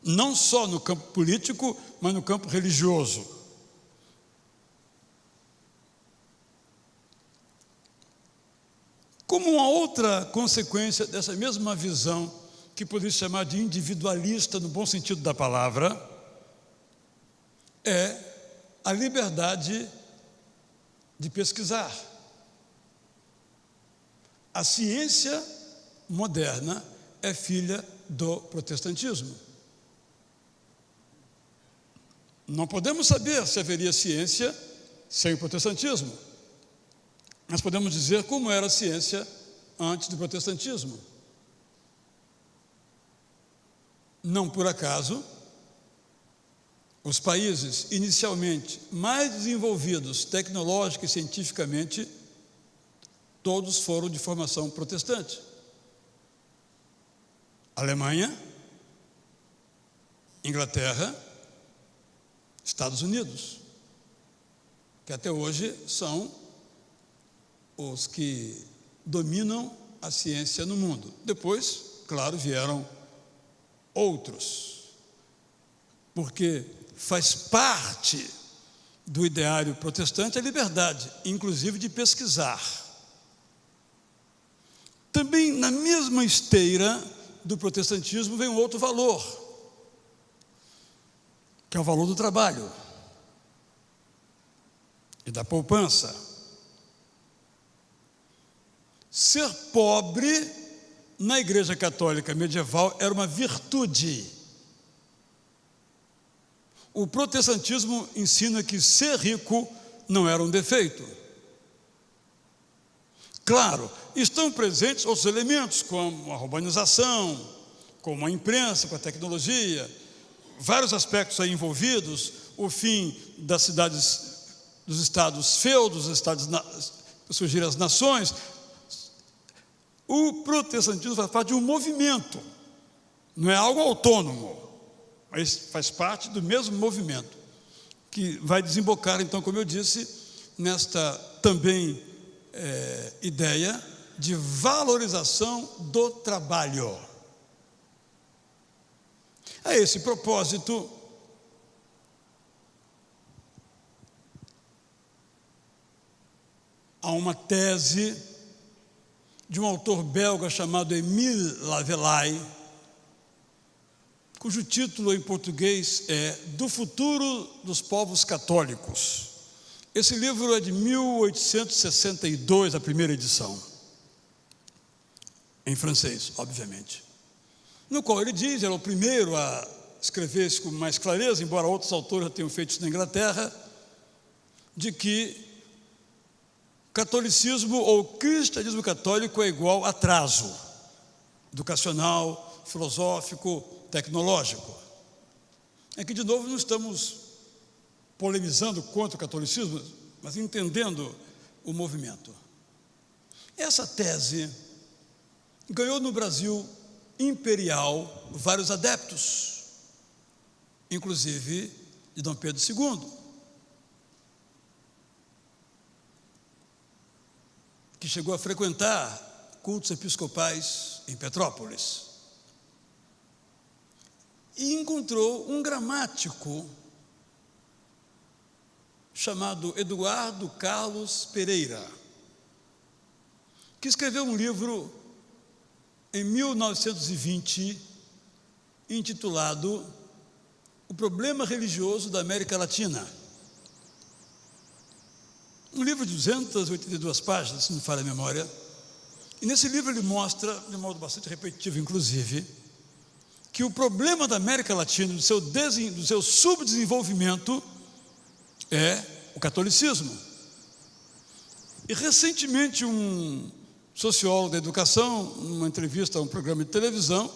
não só no campo político, mas no campo religioso. Como uma outra consequência dessa mesma visão, que poderia se chamar de individualista no bom sentido da palavra, é a liberdade de pesquisar. A ciência moderna é filha do protestantismo. Não podemos saber se haveria ciência sem o protestantismo, mas podemos dizer como era a ciência antes do protestantismo. Não por acaso, os países inicialmente mais desenvolvidos tecnológica e cientificamente, todos foram de formação protestante. Alemanha, Inglaterra, Estados Unidos, que até hoje são os que dominam a ciência no mundo. Depois, claro, vieram outros, porque faz parte do ideário protestante a liberdade, inclusive de pesquisar. Também na mesma esteira do protestantismo vem um outro valor, que é o valor do trabalho e da poupança. Ser pobre na Igreja Católica medieval era uma virtude. O protestantismo ensina que ser rico não era um defeito. Claro, estão presentes outros elementos, como a urbanização, como a imprensa, com a tecnologia, vários aspectos aí envolvidos, o fim das cidades, dos estados feudos, surgiram as nações. O protestantismo faz parte de um movimento, não é algo autônomo, mas faz parte do mesmo movimento, que vai desembocar, então, como eu disse, nesta também ideia de valorização do trabalho. A esse propósito, há uma tese de um autor belga chamado Émile Lavelaye, cujo título em português é Do Futuro dos Povos Católicos. Esse livro é de 1862, a primeira edição, em francês, obviamente, no qual ele diz, ele é o primeiro a escrever isso com mais clareza, embora outros autores já tenham feito isso na Inglaterra, de que catolicismo ou cristianismo católico é igual a atraso educacional, filosófico, tecnológico. Aqui, de novo, não estamos polemizando contra o catolicismo, mas entendendo o movimento. Essa tese ganhou no Brasil imperial vários adeptos, inclusive de Dom Pedro II, que chegou a frequentar cultos episcopais em Petrópolis e encontrou um gramático chamado Eduardo Carlos Pereira, que escreveu um livro em 1920, intitulado O Problema Religioso da América Latina. Um livro de 282 páginas, se não me falha a memória, e nesse livro ele mostra, de modo bastante repetitivo inclusive, que o problema da América Latina, do seu subdesenvolvimento, é o catolicismo. E recentemente um sociólogo da educação, numa entrevista a um programa de televisão,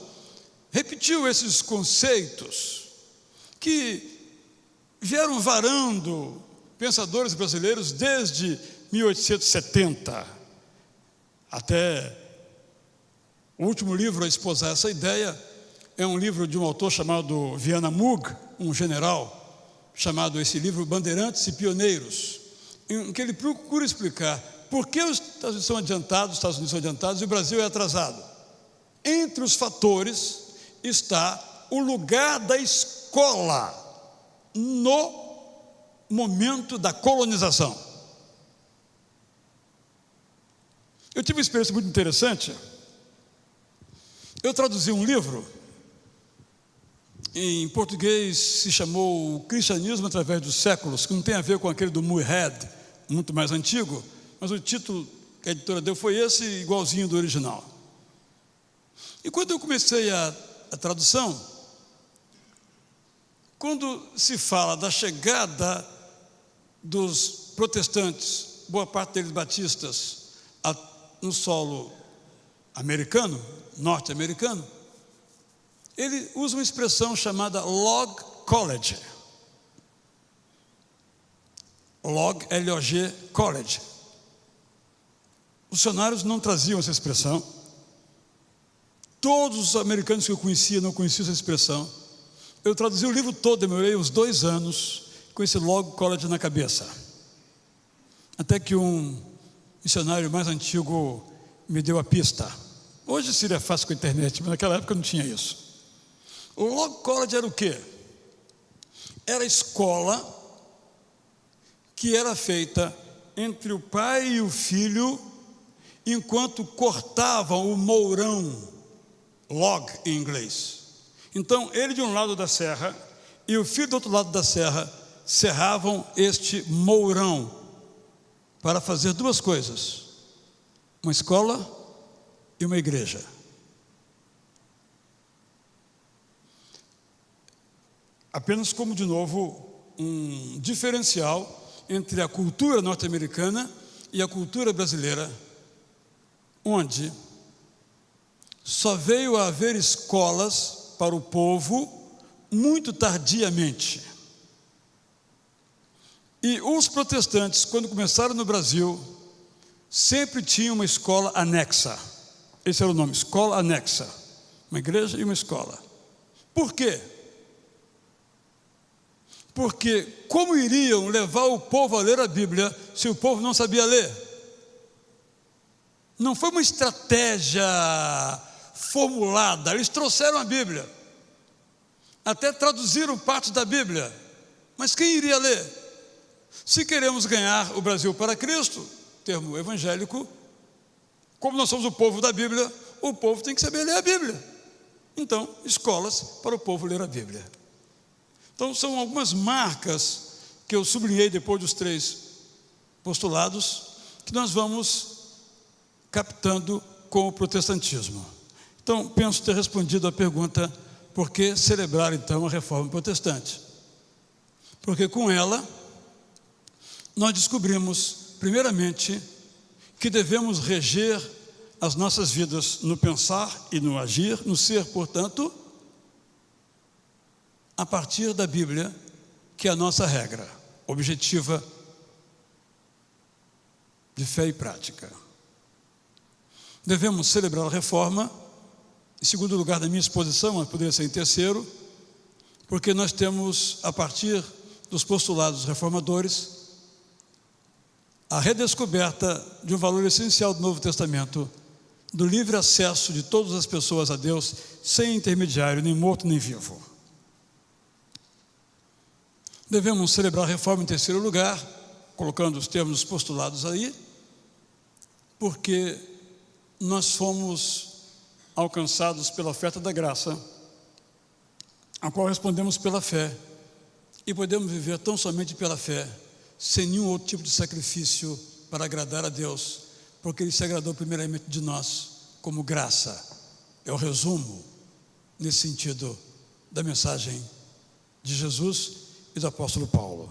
repetiu esses conceitos que vieram varando pensadores brasileiros desde 1870, até o último livro a esposar essa ideia é um livro de um autor chamado Viana Mug, um general, chamado esse livro Bandeirantes e Pioneiros, em que ele procura explicar por que os Estados Unidos são adiantados e o Brasil é atrasado. Entre os fatores está o lugar da escola no momento da colonização. Eu tive uma experiência muito interessante. Eu traduzi um livro, em português se chamou O Cristianismo através dos Séculos, que não tem a ver com aquele do Muirhead, muito mais antigo, mas o título que a editora deu foi esse, igualzinho do original. E quando eu comecei a tradução, quando se fala da chegada dos protestantes, boa parte deles batistas, no solo americano, norte-americano, ele usa uma expressão chamada Log College. Log, L-O-G, College. Os dicionários não traziam essa expressão. Todos os americanos que eu conhecia não conheciam essa expressão. Eu traduzi o livro todo, demorei uns 2 anos com esse logo college na cabeça. Até que um missionário mais antigo me deu a pista. Hoje seria fácil com a internet, mas naquela época não tinha isso. O logo college era o quê? Era a escola que era feita entre o pai e o filho, enquanto cortavam o mourão, log em inglês. Então, ele de um lado da serra e o filho do outro lado da serra serravam este mourão para fazer 2 coisas: uma escola e uma igreja. Apenas como, de novo, um diferencial entre a cultura norte-americana e a cultura brasileira, onde só veio a haver escolas para o povo muito tardiamente. E os protestantes, quando começaram no Brasil, sempre tinham uma escola anexa. Esse era o nome, escola anexa. Uma igreja e uma escola. Por quê? Porque como iriam levar o povo a ler a Bíblia se o povo não sabia ler? Não foi uma estratégia formulada. Eles trouxeram a Bíblia, até traduziram parte da Bíblia, mas quem iria ler? Se queremos ganhar o Brasil para Cristo, termo evangélico, como nós somos o povo da Bíblia, o povo tem que saber ler a Bíblia. Então, escolas para o povo ler a Bíblia. Então, são algumas marcas que eu sublinhei depois dos 3 postulados, que nós vamos captando com o protestantismo. Então, penso ter respondido à pergunta: por que celebrar então a reforma protestante? Porque com ela nós descobrimos, primeiramente, que devemos reger as nossas vidas no pensar e no agir, no ser, portanto, a partir da Bíblia, que é a nossa regra objetiva de fé e prática. Devemos celebrar a reforma, em segundo lugar da minha exposição, mas poderia ser em terceiro, porque nós temos, a partir dos postulados reformadores, a redescoberta de um valor essencial do Novo Testamento, do livre acesso de todas as pessoas a Deus, sem intermediário, nem morto nem vivo. Devemos celebrar a reforma em terceiro lugar, colocando os termos dos postulados aí, porque nós fomos alcançados pela oferta da graça, a qual respondemos pela fé, e podemos viver tão somente pela fé, sem nenhum outro tipo de sacrifício para agradar a Deus, porque Ele se agradou primeiramente de nós como graça. É o resumo, nesse sentido, da mensagem de Jesus e do apóstolo Paulo.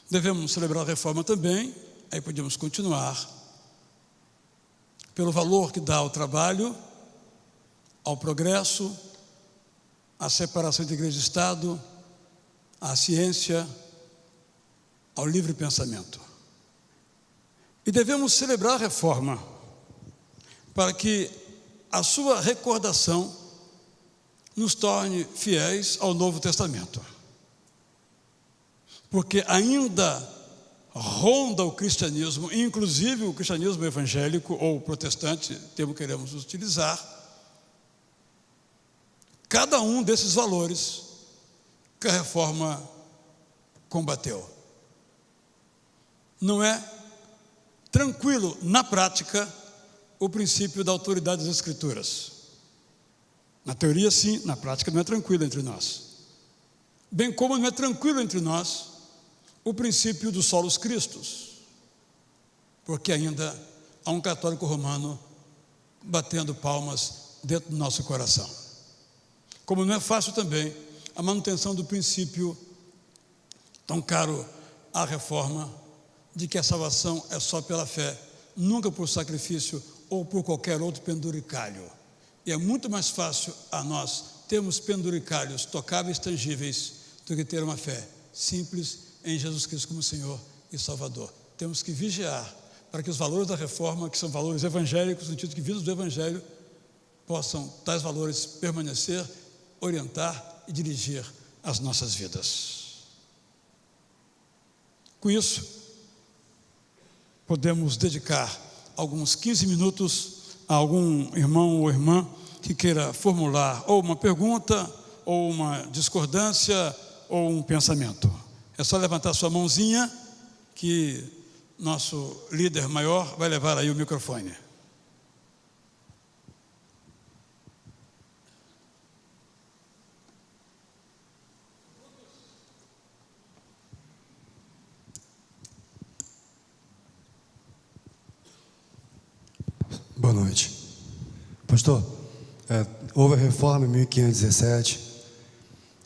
Devemos celebrar a reforma também, aí podemos continuar, pelo valor que dá ao trabalho, ao progresso, à separação entre igreja e Estado, à ciência, ao livre pensamento. E devemos celebrar a reforma para que a sua recordação nos torne fiéis ao Novo Testamento. Porque ainda ronda o cristianismo, inclusive o cristianismo evangélico ou protestante, termo que queremos utilizar, cada um desses valores que a reforma combateu. Não é tranquilo, na prática, o princípio da autoridade das Escrituras. Na teoria, sim, na prática não é tranquilo entre nós. Bem como não é tranquilo entre nós o princípio dos solos cristos, porque ainda há um católico romano batendo palmas dentro do nosso coração. Como não é fácil também a manutenção do princípio tão caro à reforma, de que a salvação é só pela fé, nunca por sacrifício ou por qualquer outro penduricalho. E é muito mais fácil a nós termos penduricalhos tocáveis, tangíveis, do que ter uma fé simples em Jesus Cristo como Senhor e Salvador. Temos que vigiar para que os valores da reforma, que são valores evangélicos, no sentido que vindos do Evangelho, possam tais valores permanecer, orientar e dirigir as nossas vidas. Com isso, podemos dedicar alguns 15 minutos a algum irmão ou irmã que queira formular ou uma pergunta, ou uma discordância, ou um pensamento. É só levantar sua mãozinha que nosso líder maior vai levar aí o microfone. Boa noite. Pastor, houve a reforma em 1517.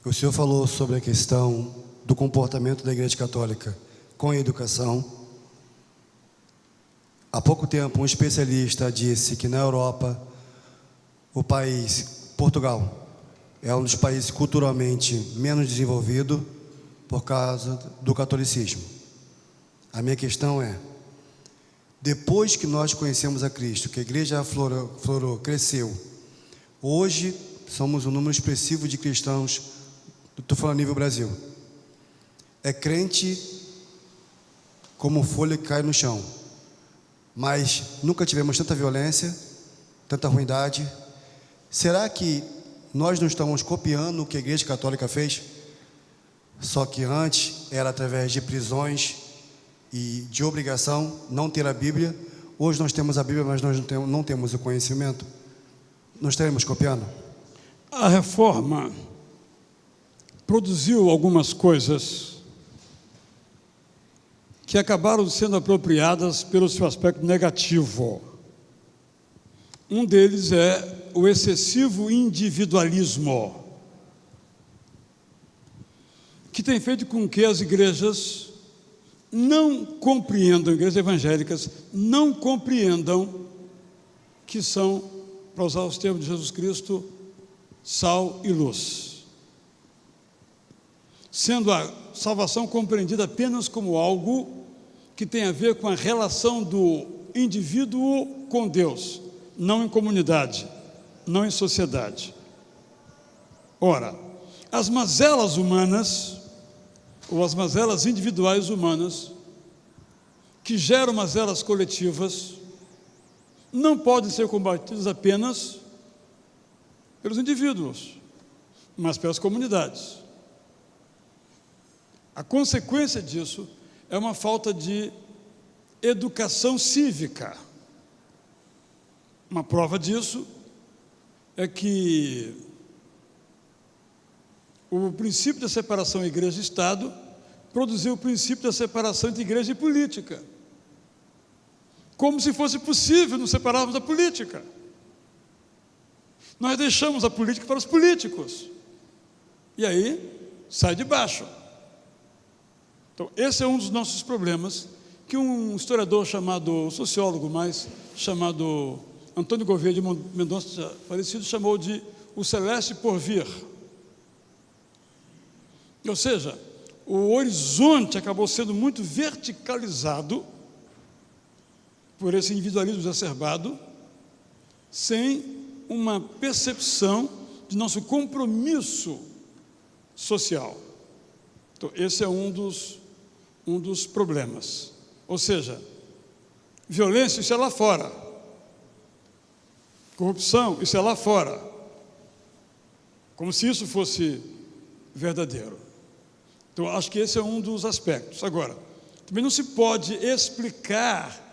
O senhor falou sobre a questão do comportamento da Igreja Católica com a educação. Há pouco tempo, um especialista disse que na Europa, o país, Portugal, é um dos países culturalmente menos desenvolvido por causa do catolicismo. A minha questão é, depois que nós conhecemos a Cristo, que a igreja florou, cresceu, hoje somos um número expressivo de cristãos, estou falando a nível Brasil, é crente como folha que cai no chão, mas nunca tivemos tanta violência, tanta ruindade. Será que nós não estamos copiando o que a Igreja Católica fez? Só que antes era através de prisões e de obrigação não ter a Bíblia. Hoje nós temos a Bíblia, mas nós não temos o conhecimento. Nós estaremos copiando? A reforma produziu algumas coisas que acabaram sendo apropriadas pelo seu aspecto negativo. Um deles é o excessivo individualismo, que tem feito com que as igrejas não compreendam, igrejas evangélicas, não compreendam que são, para usar os termos de Jesus Cristo, sal e luz. Sendo a salvação compreendida apenas como algo que tem a ver com a relação do indivíduo com Deus, não em comunidade, não em sociedade. Ora, as mazelas humanas, ou as mazelas individuais humanas, que geram mazelas coletivas, não podem ser combatidas apenas pelos indivíduos, mas pelas comunidades. A consequência disso é uma falta de educação cívica. Uma prova disso é que o princípio da separação igreja e Estado produziu o princípio da separação entre igreja e política. Como se fosse possível nos separarmos da política. Nós deixamos a política para os políticos. E aí, sai de baixo. Então, esse é um dos nossos problemas, que um historiador chamado, sociólogo mais, chamado Antônio Gouveia de Mendonça, falecido, chamou de o celeste porvir. Ou seja, o horizonte acabou sendo muito verticalizado por esse individualismo exacerbado, sem uma percepção de nosso compromisso social. Então, esse é um dos problemas. Ou seja, violência, isso é lá fora. Corrupção, isso é lá fora. Como se isso fosse verdadeiro. Então, acho que esse é um dos aspectos. Agora, também não se pode explicar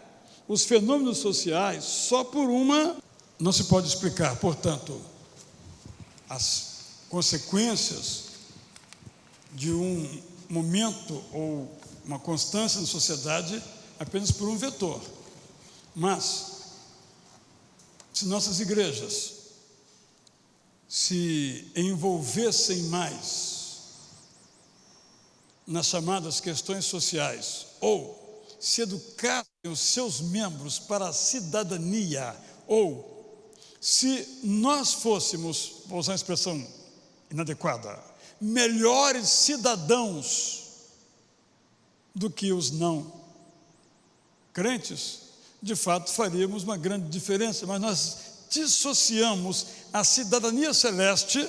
os fenômenos sociais só por uma... Não se pode explicar, portanto, as consequências de um momento ou uma constância na sociedade apenas por um vetor. Mas, se nossas igrejas se envolvessem mais nas chamadas questões sociais, ou se educassem os seus membros para a cidadania, ou se nós fôssemos, vou usar uma expressão inadequada, melhores cidadãos do que os não crentes, de fato faríamos uma grande diferença, mas nós dissociamos a cidadania celeste,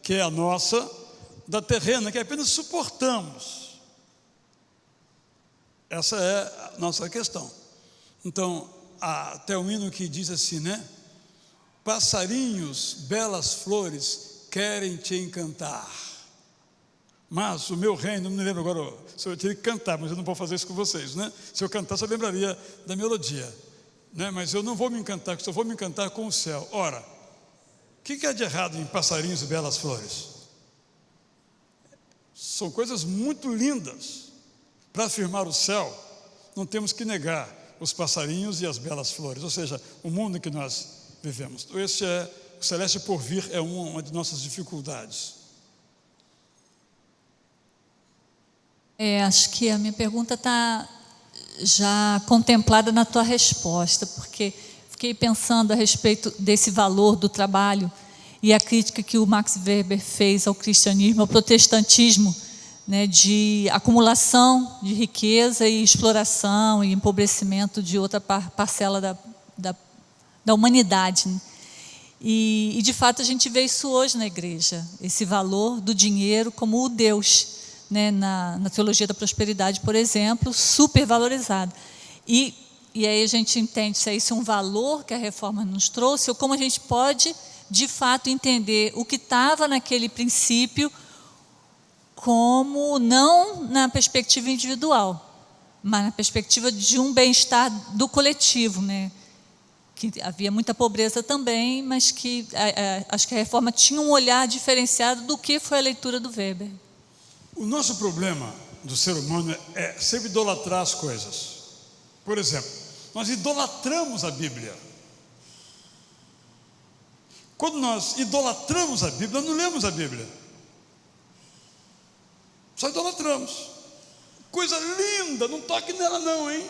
que é a nossa, da terrena, que apenas suportamos. Essa é a nossa questão. Então, até um hino que diz assim, né? Passarinhos, belas flores, querem te encantar. Mas o meu reino, não me lembro agora, se eu teria que cantar, mas eu não vou fazer isso com vocês, né? Se eu cantasse, eu lembraria da melodia, né? Mas eu não vou me encantar, eu vou me encantar com o céu. Ora, o que há de errado em passarinhos e belas flores? São coisas muito lindas. Para afirmar o céu, não temos que negar os passarinhos e as belas flores, ou seja, o mundo em que nós vivemos. O celeste por vir é uma de nossas dificuldades. Acho que a minha pergunta está já contemplada na tua resposta, porque fiquei pensando a respeito desse valor do trabalho e a crítica que o Max Weber fez ao cristianismo, ao protestantismo, né, de acumulação de riqueza e exploração e empobrecimento de outra parcela da humanidade. E, de fato, a gente vê isso hoje na igreja, esse valor do dinheiro como o Deus, né, na teologia da prosperidade, por exemplo, super valorizado. E aí a gente entende se é isso um valor que a reforma nos trouxe, ou como a gente pode, de fato, entender o que estava naquele princípio como não na perspectiva individual, mas na perspectiva de um bem-estar do coletivo, né? Que havia muita pobreza também, mas que acho que a reforma tinha um olhar diferenciado do que foi a leitura do Weber. O nosso problema do ser humano é sempre idolatrar as coisas. Por exemplo, nós idolatramos a Bíblia. Quando nós idolatramos a Bíblia, nós não lemos a Bíblia. Só idolatramos. Coisa linda, não toque nela não, hein?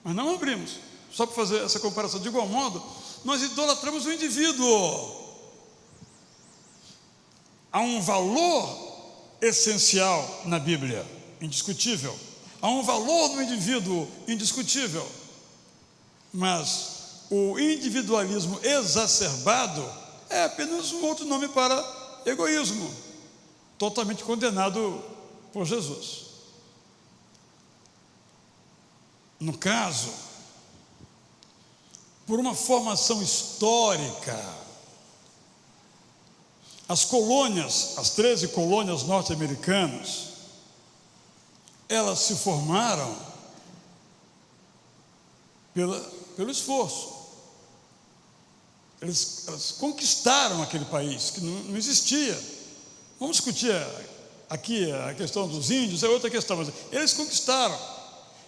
Mas não abrimos. Só para fazer essa comparação. De igual modo, nós idolatramos o indivíduo. Há um valor essencial na Bíblia, indiscutível. Há um valor no indivíduo, indiscutível. Mas o individualismo exacerbado é apenas um outro nome para egoísmo, totalmente condenado por Jesus. No caso, por uma formação histórica, as colônias, as 13 colônias norte-americanas, elas se formaram pelo esforço. Elas conquistaram aquele país que não existia. Vamos discutir aqui a questão dos índios, é outra questão, mas eles conquistaram.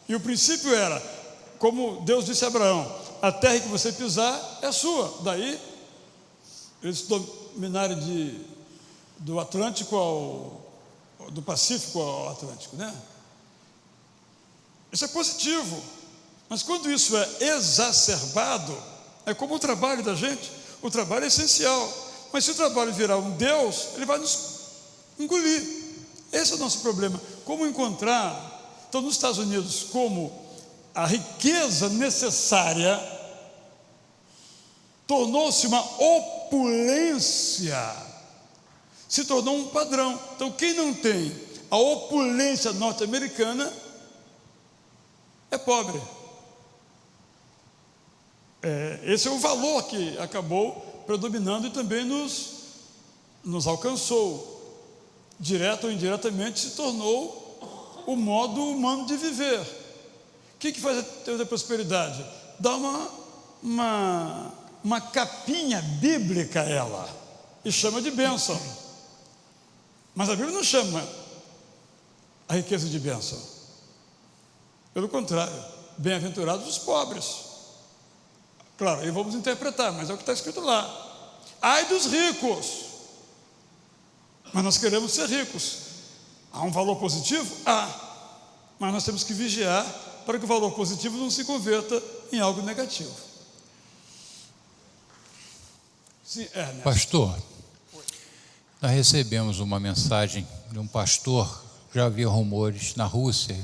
E o princípio era, como Deus disse a Abraão, a terra que você pisar é sua. Daí, eles dominarem do Atlântico do Pacífico ao Atlântico, né? Isso é positivo. Mas quando isso é exacerbado, é como o trabalho da gente. O trabalho é essencial. Mas se o trabalho virar um Deus, ele vai nos engolir. Esse é o nosso problema. Como encontrar... Então, nos Estados Unidos, como a riqueza necessária tornou-se uma opulência, se tornou um padrão. Então, quem não tem a opulência norte-americana é pobre. Esse é o valor que acabou predominando e também nos alcançou. Direto ou indiretamente se tornou o modo humano de viver. O que faz a teoria da prosperidade? Dá uma capinha bíblica a ela e chama de bênção. Mas a Bíblia não chama a riqueza de bênção. Pelo contrário, bem-aventurados os pobres. Claro, aí vamos interpretar, mas é o que está escrito lá. Ai dos ricos. Mas nós queremos ser ricos. Há um valor positivo? Há. Mas nós temos que vigiar para que o valor positivo não se converta em algo negativo. Sim, Ernesto. Pastor, nós recebemos uma mensagem de um pastor, já havia rumores na Rússia,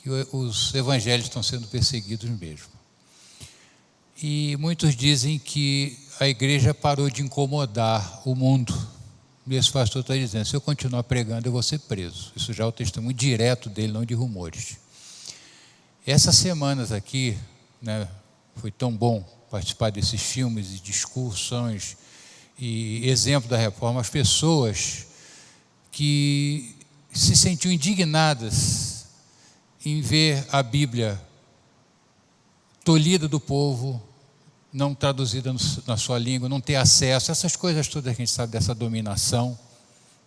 que os evangélicos estão sendo perseguidos mesmo. E muitos dizem que a igreja parou de incomodar o mundo. E esse pastor está dizendo, se eu continuar pregando, eu vou ser preso. Isso já é o testemunho direto dele, não de rumores. Essas semanas aqui, né, foi tão bom participar desses filmes e discussões e exemplo da reforma, as pessoas que se sentiam indignadas em ver a Bíblia tolhida do povo, não traduzida na sua língua, não ter acesso, essas coisas todas que a gente sabe dessa dominação,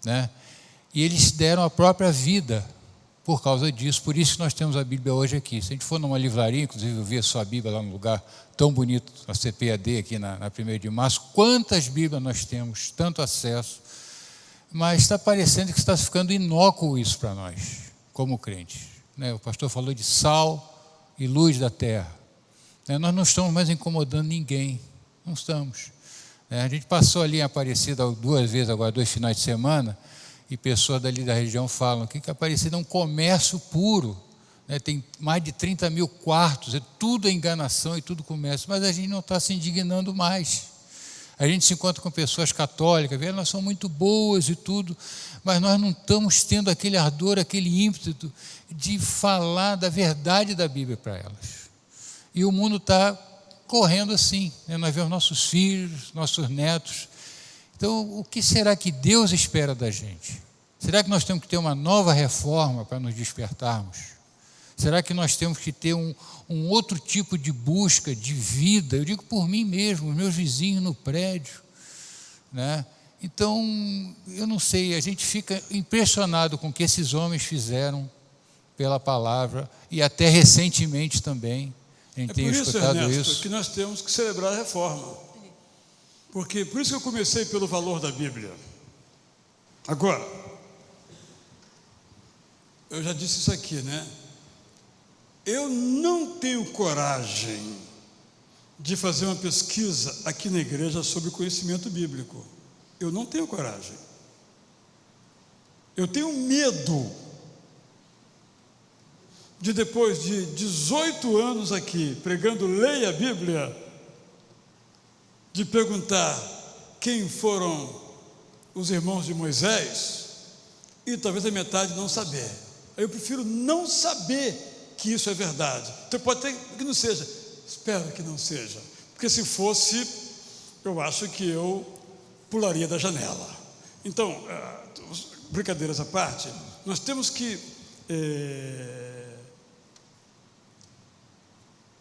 né? E eles deram a própria vida por causa disso, por isso que nós temos a Bíblia hoje aqui. Se a gente for numa livraria, inclusive eu vi a sua Bíblia lá num lugar tão bonito, a CPAD aqui na 1º de março, quantas Bíblias nós temos, tanto acesso, mas está parecendo que está ficando inócuo isso para nós, como crentes, né? O pastor falou de sal e luz da terra. Nós não estamos mais incomodando ninguém, não estamos. A gente passou ali em Aparecida 2 vezes, agora 2 finais de semana, e pessoas dali da região falam que Aparecida é um comércio puro, né? Tem mais de 30 mil quartos, tudo é enganação e tudo comércio, mas a gente não está se indignando mais. A gente se encontra com pessoas católicas, elas são muito boas e tudo, mas nós não estamos tendo aquele ardor, aquele ímpeto de falar da verdade da Bíblia para elas. E o mundo está correndo assim, né? Nós vemos nossos filhos, nossos netos. Então, o que será que Deus espera da gente? Será que nós temos que ter uma nova reforma para nos despertarmos? Será que nós temos que ter um outro tipo de busca de vida? Eu digo por mim mesmo, os meus vizinhos no prédio, né? Então, eu não sei, a gente fica impressionado com o que esses homens fizeram pela palavra, e até recentemente também. A gente tem escutado Ernesto, isso. que nós temos que celebrar a reforma. Porque, por isso que eu comecei pelo valor da Bíblia. Agora, eu já disse isso aqui, né? Eu não tenho coragem de fazer uma pesquisa aqui na igreja sobre conhecimento bíblico. Eu não tenho coragem. Eu tenho medo de, depois de 18 anos aqui, pregando leia a Bíblia, de perguntar quem foram os irmãos de Moisés, e talvez a metade não saber. Eu prefiro não saber que isso é verdade. Então pode ter que não seja, espero que não seja, porque se fosse, eu acho que eu pularia da janela. Então, brincadeiras à parte, nós temos que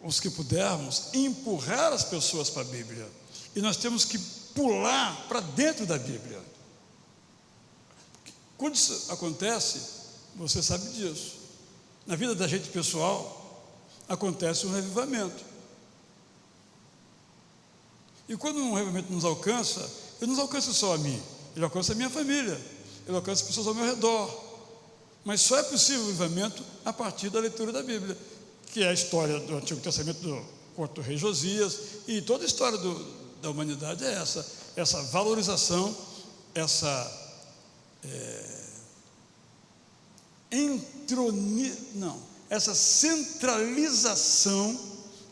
os que pudermos, empurrar as pessoas para a Bíblia. E nós temos que pular para dentro da Bíblia. Quando isso acontece, você sabe disso. Na vida da gente pessoal, acontece um revivamento. E quando um revivamento nos alcança, ele nos alcança só a mim, ele alcança a minha família, ele alcança as pessoas ao meu redor. Mas só é possível o revivamento a partir da leitura da Bíblia, que é a história do Antigo Testamento do quarto rei Josias, e toda a história da humanidade é essa valorização, essa essa centralização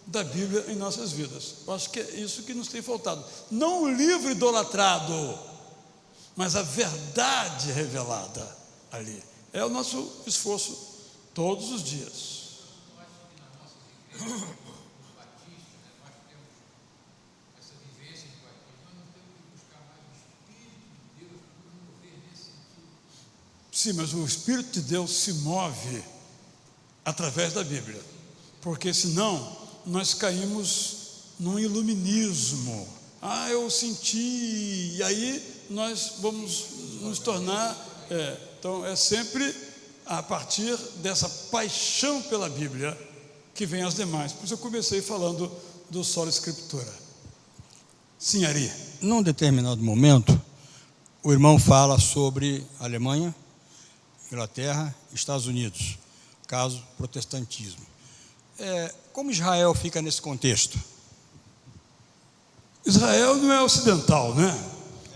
da Bíblia em nossas vidas. Eu acho que é isso que nos tem faltado. Não o livro idolatrado, mas a verdade revelada ali. É o nosso esforço todos os dias. Sim, mas o Espírito de Deus se move através da Bíblia, porque senão nós caímos num iluminismo. Eu senti, e aí nós vamos nos tornar, então é sempre a partir dessa paixão pela Bíblia que vem as demais. Por isso eu comecei falando do Sola Escritura. Sim, Ari. Num determinado momento, o irmão fala sobre Alemanha, Inglaterra, Estados Unidos, caso protestantismo. Como Israel fica nesse contexto? Israel não é ocidental, né?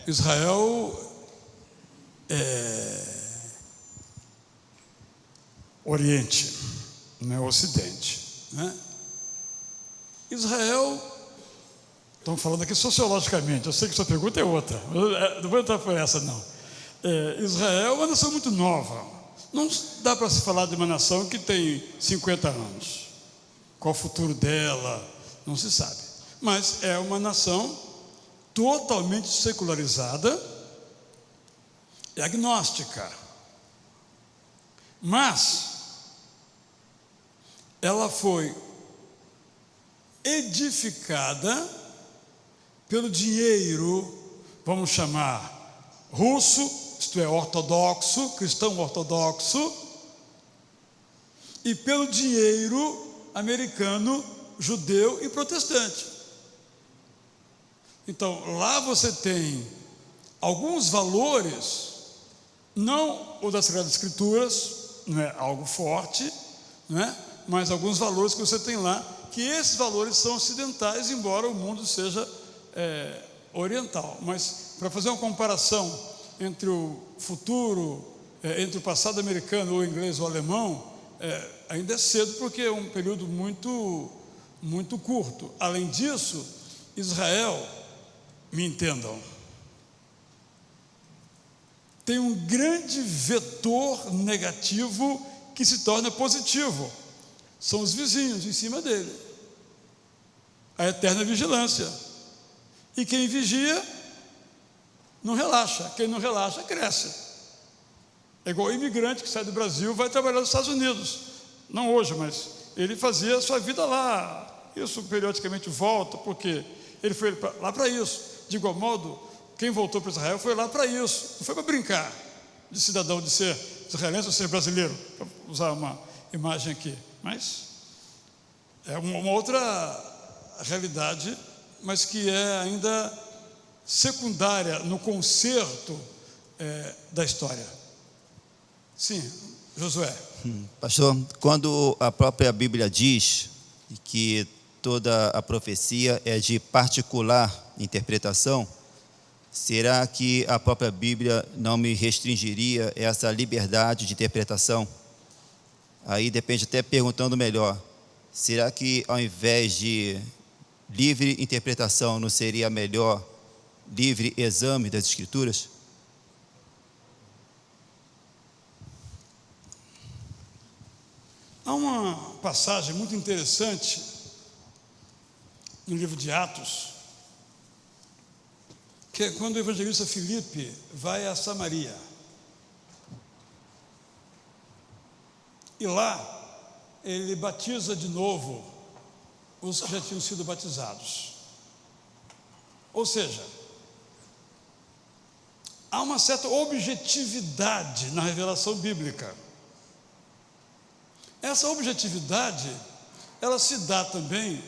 Israel é Oriente, não é Ocidente, né? Israel Estamos falando aqui sociologicamente, eu sei que sua pergunta é outra, não vou entrar por essa não. Israel é uma nação muito nova, não dá para se falar de uma nação que tem 50 anos. Qual o futuro dela, não se sabe. Mas é uma nação totalmente secularizada e agnóstica. Mas ela foi edificada pelo dinheiro, vamos chamar russo, isto é, ortodoxo, cristão ortodoxo, e pelo dinheiro americano, judeu e protestante. Então, lá você tem alguns valores, não o das Sagradas Escrituras, não é algo forte, não é? Mas alguns valores que você tem lá, que esses valores são ocidentais, embora o mundo seja oriental. Mas, para fazer uma comparação entre o futuro, entre o passado americano, ou inglês ou alemão, ainda é cedo, porque é um período muito, muito curto. Além disso, Israel, me entendam, tem um grande vetor negativo que se torna positivo. São os vizinhos em cima dele. A eterna vigilância. E quem vigia não relaxa. Quem não relaxa cresce. É igual o imigrante que sai do Brasil e vai trabalhar nos Estados Unidos. Não hoje, mas ele fazia a sua vida lá. Isso periodicamente volta, porque ele foi lá para isso. De igual modo, quem voltou para Israel foi lá para isso. Não foi para brincar de cidadão, de ser israelense ou ser brasileiro, para usar uma imagem aqui. Mas é uma outra realidade, mas que é ainda secundária no concerto da história. Sim, Josué. Pastor, quando a própria Bíblia diz que toda a profecia é de particular interpretação, será que a própria Bíblia não me restringiria essa liberdade de interpretação? Aí depende, até perguntando melhor, será que ao invés de livre interpretação não seria melhor livre exame das Escrituras? Há uma passagem muito interessante no livro de Atos, que é quando o evangelista Filipe vai a Samaria. E lá, ele batiza de novo os que já tinham sido batizados. Ou seja, há uma certa objetividade na revelação bíblica. Essa objetividade, ela se dá também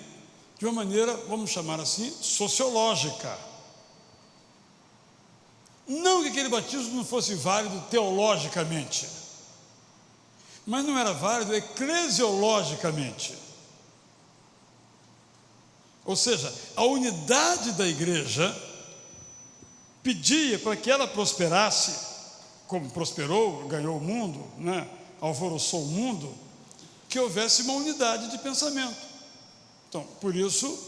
de uma maneira, vamos chamar assim, sociológica. Não que aquele batismo não fosse válido teologicamente, mas não era válido eclesiologicamente. Ou seja, a unidade da igreja pedia para que ela prosperasse, como prosperou, ganhou o mundo, né? Alvoroçou o mundo, que houvesse uma unidade de pensamento. Então, por isso,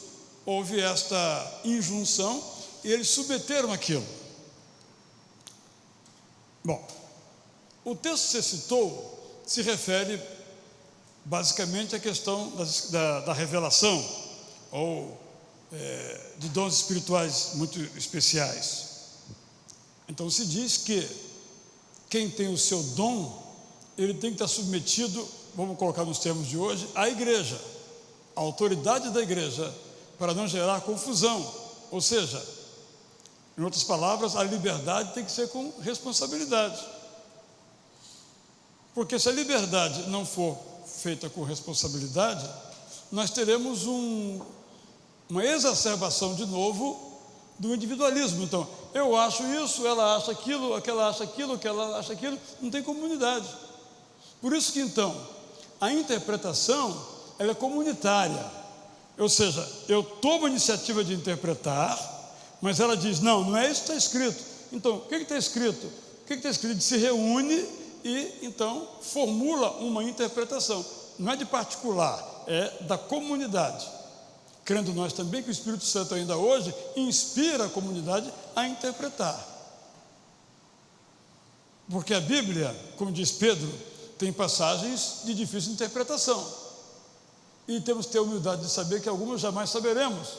houve esta injunção e eles submeteram aquilo. Bom, o texto que você citou se refere basicamente à questão da revelação ou de dons espirituais muito especiais. Então se diz que quem tem o seu dom, ele tem que estar submetido, vamos colocar nos termos de hoje, à igreja, à autoridade da igreja, para não gerar confusão. Ou seja, em outras palavras, a liberdade tem que ser com responsabilidade. Porque se a liberdade não for feita com responsabilidade, nós teremos uma exacerbação de novo do individualismo. Então, eu acho isso, ela acha aquilo, aquela acha aquilo, aquela acha aquilo, não tem comunidade. Por isso que então, a interpretação, ela é comunitária. Ou seja, eu tomo a iniciativa de interpretar, mas ela diz, não é isso que está escrito. Então, o que está escrito? O que está escrito? Se reúne e, então, formula uma interpretação. Não é de particular, é da comunidade. crendo nós também que o Espírito Santo ainda hoje inspira a comunidade a interpretar. Porque a Bíblia, como diz Pedro, tem passagens de difícil interpretação. E temos que ter a humildade de saber que algumas jamais saberemos.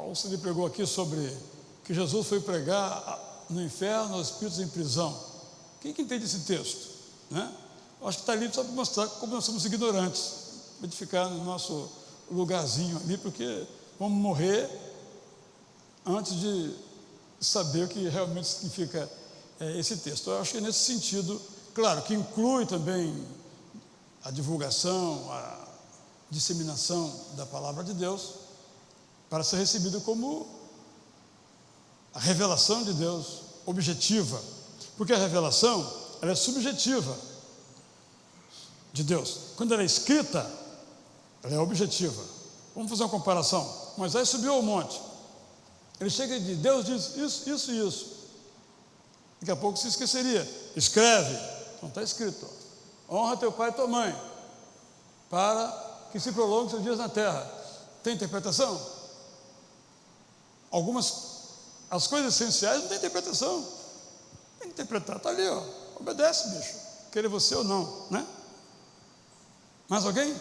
Você lhe pregou aqui sobre que Jesus foi pregar no inferno aos espíritos em prisão. Quem que entende esse texto? Né? Acho que está ali só para mostrar como nós somos ignorantes, para ficar no nosso lugarzinho ali, porque vamos morrer antes de saber o que realmente significa esse texto. Eu acho que é nesse sentido, claro, que inclui também a divulgação, a disseminação da palavra de Deus, para ser recebido como a revelação de Deus objetiva, porque a revelação, ela é subjetiva de Deus. Quando ela é escrita, ela é objetiva. Vamos fazer uma comparação. Moisés subiu ao monte, ele chega e diz: Deus diz isso, isso e isso. Daqui a pouco se esqueceria. Escreve, não está escrito: honra teu pai e tua mãe, para que se prolongue seus dias na terra. Tem interpretação? As coisas essenciais não tem interpretação. Tem que interpretar, está ali, ó. Obedece, bicho, querer você ou não, né? Mais alguém?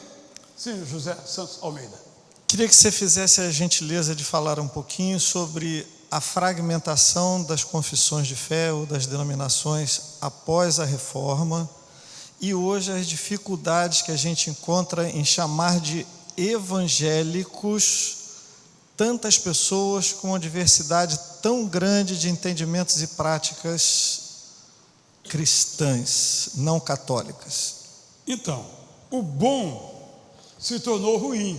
Sim, José Santos Almeida. Queria que você fizesse a gentileza de falar um pouquinho sobre a fragmentação das confissões de fé ou das denominações após a reforma e hoje as dificuldades que a gente encontra em chamar de evangélicos tantas pessoas com uma diversidade tão grande de entendimentos e práticas cristãs, não católicas. Então, o bom se tornou ruim.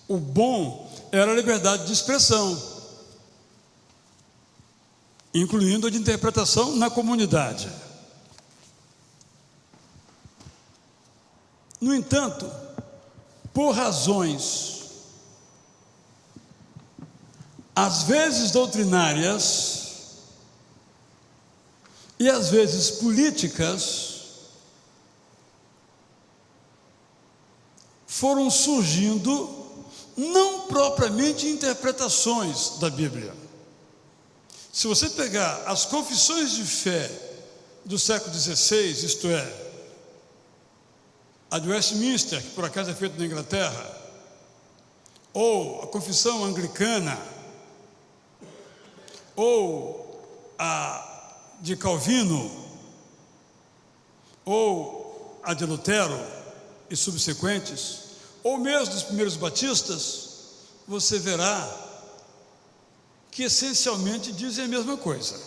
O bom era a liberdade de expressão, incluindo a de interpretação na comunidade. No entanto, por razões às vezes doutrinárias e às vezes políticas, foram surgindo não propriamente interpretações da Bíblia. Se você pegar as confissões de fé do século XVI, isto é, a de Westminster, que por acaso é feita na Inglaterra, ou a confissão anglicana, ou a de Calvino, ou a de Lutero e subsequentes, ou mesmo dos primeiros batistas, você verá que essencialmente dizem a mesma coisa.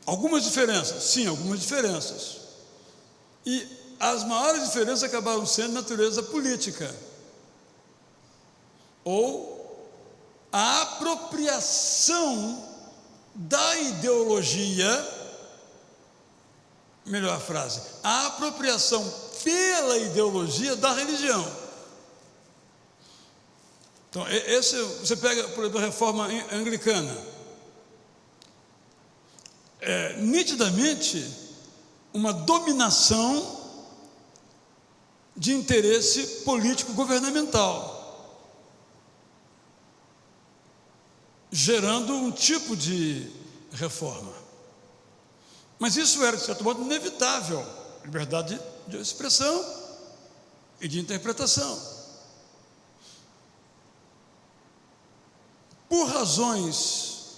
Algumas diferenças, sim, algumas diferenças. E as maiores diferenças acabaram sendo de natureza política, ou a apropriação da ideologia, melhor frase, a apropriação pela ideologia da religião. Então, esse, você pega, por exemplo, a reforma anglicana, nitidamente uma dominação de interesse político governamental, gerando um tipo de reforma. Mas isso era, de certo modo, inevitável. Liberdade de expressão e de interpretação. Por razões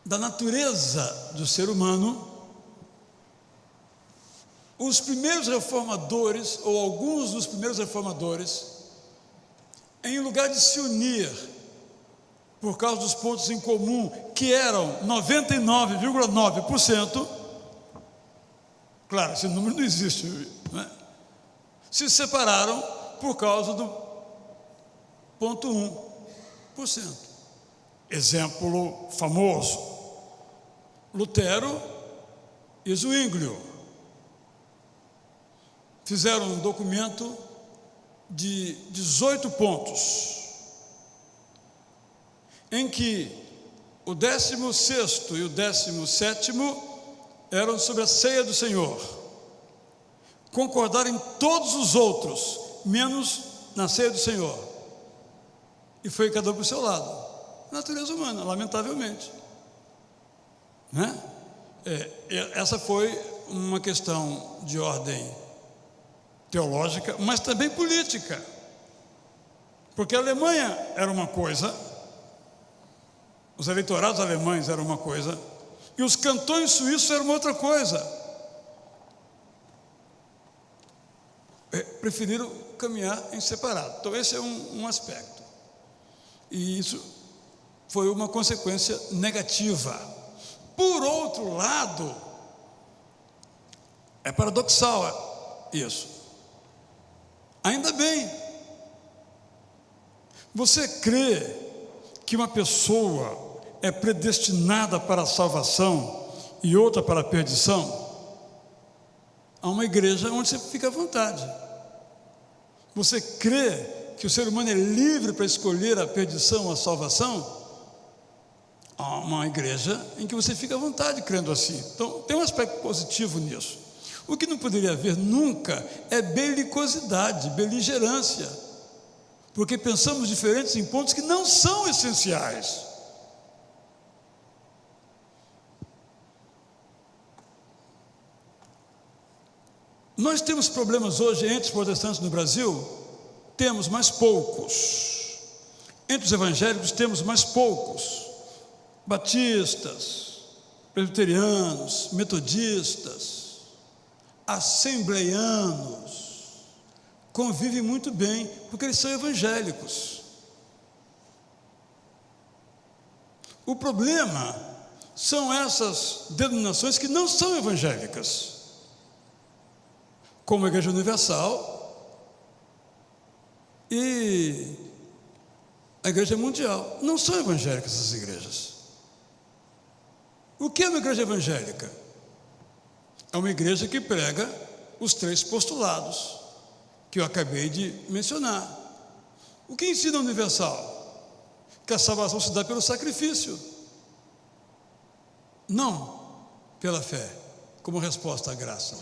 da natureza do ser humano, os primeiros reformadores, ou alguns dos primeiros reformadores, em lugar de se unir por causa dos pontos em comum, que eram 99,9%, claro, esse número não existe, né? Se separaram por causa do ponto 1%. Exemplo famoso: Lutero e Zwinglio fizeram um documento de 18 pontos, em que o 16º e o 17º eram sobre a ceia do Senhor, concordaram em todos os outros, menos na ceia do Senhor. E foi cada um para o seu lado. Natureza humana, lamentavelmente. Né? Essa foi uma questão de ordem teológica, mas também política. Porque a Alemanha era uma coisa, os eleitorados alemães eram uma coisa, e os cantões suíços eram outra coisa. Preferiram caminhar em separado. Então esse é um aspecto. E isso foi uma consequência negativa. Por outro lado, é paradoxal isso. Ainda bem. Você crê que uma pessoa é predestinada para a salvação e outra para a perdição? Há uma igreja onde você fica à vontade. Você crê que o ser humano é livre para escolher a perdição ou a salvação? Há uma igreja em que você fica à vontade crendo assim. Então, tem um aspecto positivo nisso. O que não poderia haver nunca é belicosidade, beligerância, porque pensamos diferentes em pontos que não são essenciais. Nós temos problemas hoje entre os protestantes no Brasil? Temos, mas poucos. Entre os evangélicos temos, mais poucos. Batistas, presbiterianos, metodistas, assembleianos, convivem muito bem, porque eles são evangélicos. O problema são essas denominações que não são evangélicas, como a Igreja Universal e a Igreja Mundial. Não são evangélicas essas igrejas. O que é uma igreja evangélica? É uma igreja que prega os 3 postulados que eu acabei de mencionar. O que ensina a Universal? Que a salvação se dá pelo sacrifício, não pela fé, como resposta à graça.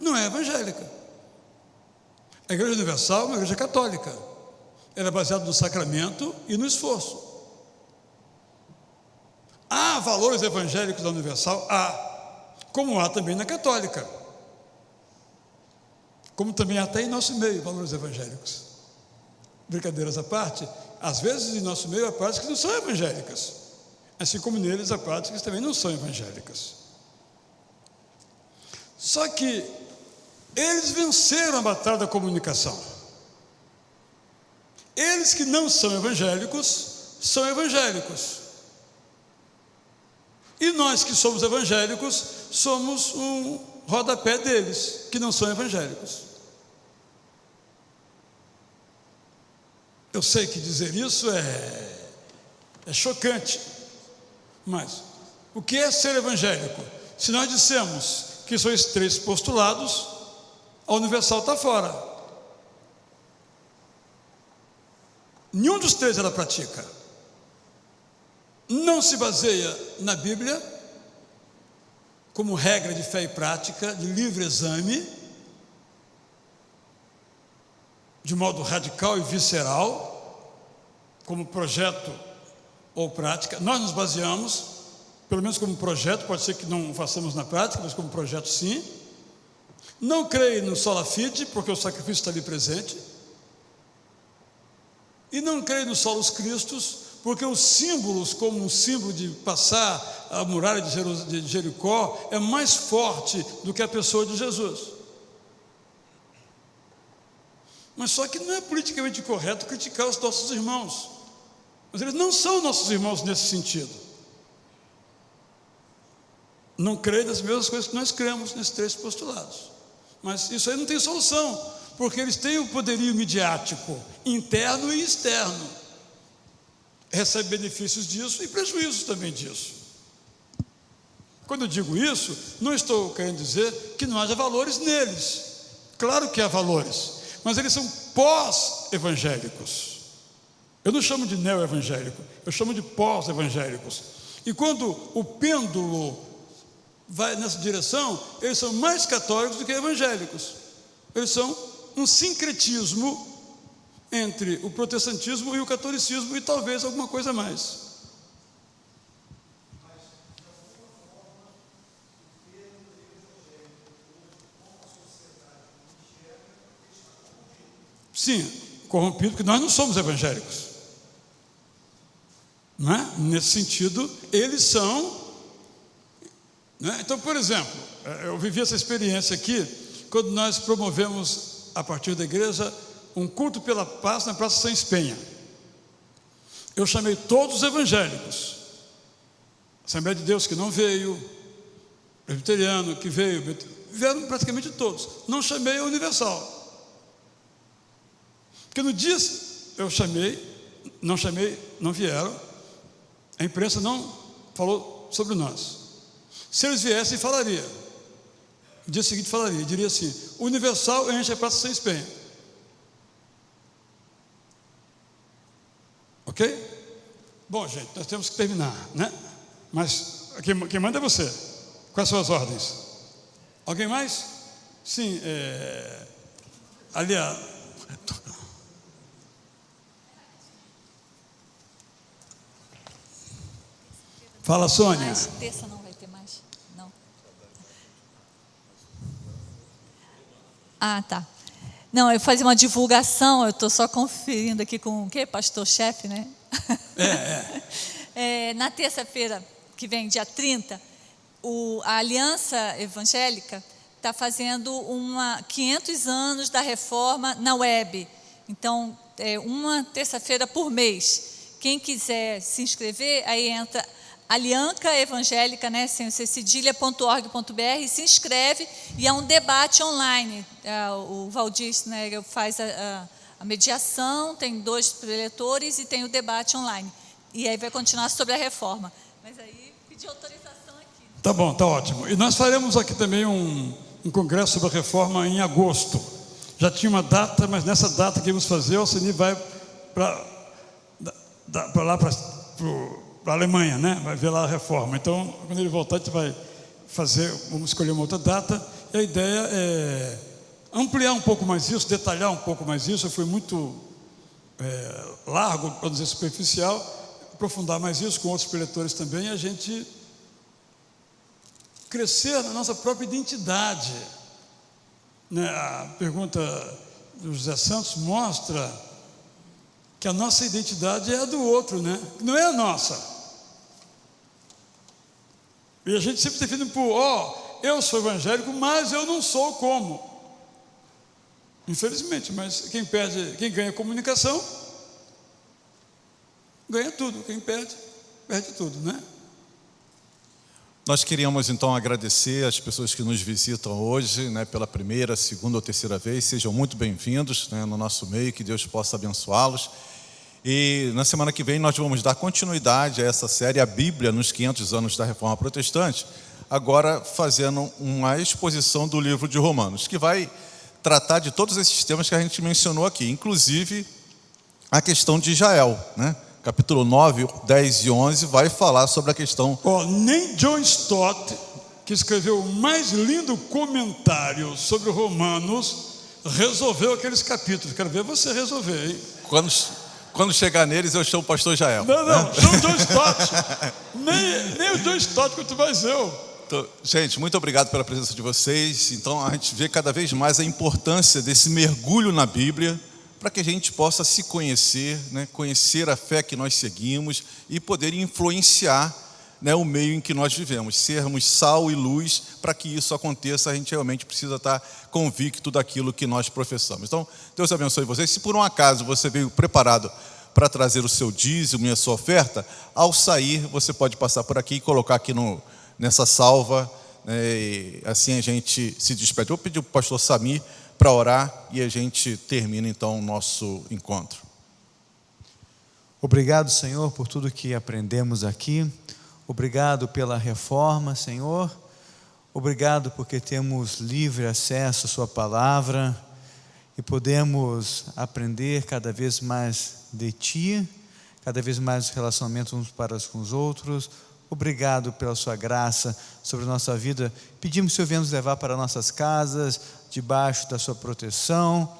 Não é evangélica. A Igreja Universal é uma igreja católica. Ela é baseada no sacramento e no esforço. Há valores evangélicos da Universal? Há. Como há também na católica. Como também há até em nosso meio valores evangélicos. Brincadeiras à parte, às vezes em nosso meio há práticas que não são evangélicas. Assim como neles há práticas que também não são evangélicas. Só que eles venceram a batalha da comunicação. Eles que não são evangélicos, são evangélicos. E nós que somos evangélicos, somos um rodapé deles, que não são evangélicos. Eu sei que dizer isso é chocante, mas o que é ser evangélico? Se nós dissemos que são esses 3 postulados, a Universal está fora. Nenhum dos 3 ela pratica. Não se baseia na Bíblia como regra de fé e prática, de livre exame, de modo radical e visceral, como projeto ou prática. Nós nos baseamos, pelo menos como projeto, pode ser que não façamos na prática, mas como projeto sim. Não creio no sola fide, porque o sacrifício está ali presente. E não creio no solos Christus, porque os símbolos, como um símbolo de passar a muralha de Jericó, é mais forte do que a pessoa de Jesus. Mas só que não é politicamente correto criticar os nossos irmãos. Mas eles não são nossos irmãos nesse sentido. Não creio nas mesmas coisas que nós cremos nesses 3 postulados. Mas isso aí não tem solução, porque eles têm o poderio midiático, interno e externo. Recebe benefícios disso e prejuízos também disso. Quando eu digo isso, não estou querendo dizer que não haja valores neles. Claro que há valores, mas eles são pós-evangélicos. Eu não chamo de neo-evangélico, eu chamo de pós-evangélicos. E quando o pêndulo vai nessa direção, eles são mais católicos do que evangélicos. Eles são um sincretismo entre o protestantismo e o catolicismo e talvez alguma coisa mais. Sim, corrompido, porque nós não somos evangélicos. Não é? Nesse sentido, eles são. Não é? Então, por exemplo, eu vivi essa experiência aqui, quando nós promovemos, a partir da igreja, um culto pela paz na Praça São Penha. Eu chamei todos os evangélicos, Assembleia de Deus que não veio, presbiteriano que veio, vieram praticamente todos. Não chamei a Universal. Porque no dia eu chamei, não vieram, a imprensa não falou sobre nós. Se eles viessem, falaria. No dia seguinte falaria, diria assim: Universal enche a Praça São Penha. Ok? Bom, gente, nós temos que terminar, né? Mas quem manda é você. Quais são as ordens? Alguém mais? Sim, ali a... Fala, Sônia. Mas terça não vai ter mais? Não. Ah, tá. Não, eu fazia uma divulgação, eu estou só conferindo aqui com o quê? Pastor-chefe, né? Na terça-feira que vem, dia 30, a Aliança Evangélica está fazendo 500 anos da reforma na web. Então, uma terça-feira por mês. Quem quiser se inscrever, aí entra Aliança Evangélica, né, cedilha.org.br, se inscreve e é um debate online. O Valdir Schneider faz a mediação, tem 2 preletores e tem o debate online. E aí vai continuar sobre a reforma. Mas aí pedi autorização aqui. Tá bom, tá ótimo. E nós faremos aqui também um congresso sobre a reforma em agosto. Já tinha uma data, mas nessa data que vamos fazer, o Alcini vai para lá, para a Alemanha, né? Vai ver lá a reforma. Então, quando ele voltar, a gente vai vamos escolher uma outra data, e a ideia é ampliar um pouco mais isso, detalhar um pouco mais isso. Eu fui muito largo, para dizer superficial, aprofundar mais isso com outros preletores também, e a gente crescer na nossa própria identidade. Né? A pergunta do José Santos mostra que a nossa identidade é a do outro, né? Não é a nossa. E a gente sempre define por, eu sou evangélico, mas eu não sou como. Infelizmente, mas quem ganha comunicação, ganha tudo. Quem perde tudo, né? Nós queríamos então agradecer as pessoas que nos visitam hoje, né, pela primeira, segunda ou terceira vez. Sejam muito bem-vindos, né, no nosso meio, que Deus possa abençoá-los. E na semana que vem nós vamos dar continuidade a essa série, a Bíblia nos 500 anos da Reforma Protestante, agora fazendo uma exposição do livro de Romanos, que vai tratar de todos esses temas que a gente mencionou aqui, inclusive a questão de Israel, né? Capítulo 9, 10 e 11 vai falar sobre a questão... Nem John Stott, que escreveu o mais lindo comentário sobre Romanos, resolveu aqueles capítulos. Quero ver você resolver, hein? Quando chegar neles, eu chamo o pastor Jael. Não, chama o John Stott. nem o John Stott, quanto mais eu. Então, gente, muito obrigado pela presença de vocês. Então, a gente vê cada vez mais a importância desse mergulho na Bíblia, para que a gente possa se conhecer, né, conhecer a fé que nós seguimos e poder influenciar, né, o meio em que nós vivemos, sermos sal e luz. Para que isso aconteça, a gente realmente precisa estar convicto daquilo que nós professamos. Então, Deus abençoe vocês. Se por um acaso você veio preparado para trazer o seu dízimo e a sua oferta, ao sair você pode passar por aqui e colocar aqui nessa salva, né, e assim a gente se despede. Eu vou pedir para o pastor Samir para orar e a gente termina então o nosso encontro. Obrigado, Senhor, por tudo que aprendemos aqui. Obrigado pela reforma, Senhor. Obrigado porque temos livre acesso à sua palavra e podemos aprender cada vez mais de Ti, cada vez mais os relacionamentos uns para com os outros, Obrigado pela sua graça sobre a nossa vida. Pedimos que o Senhor venha nos levar para nossas casas, debaixo da sua proteção,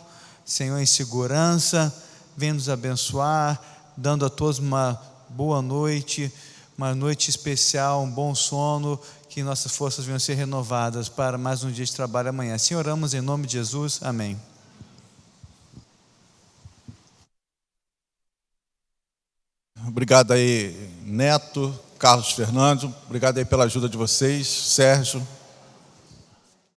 Senhor, em segurança. Venha nos abençoar, dando a todos uma boa noite, uma noite especial, um bom sono, que nossas forças venham ser renovadas para mais um dia de trabalho amanhã. Assim oramos em nome de Jesus. Amém. Obrigado aí, Neto, Carlos Fernando. Obrigado aí pela ajuda de vocês, Sérgio.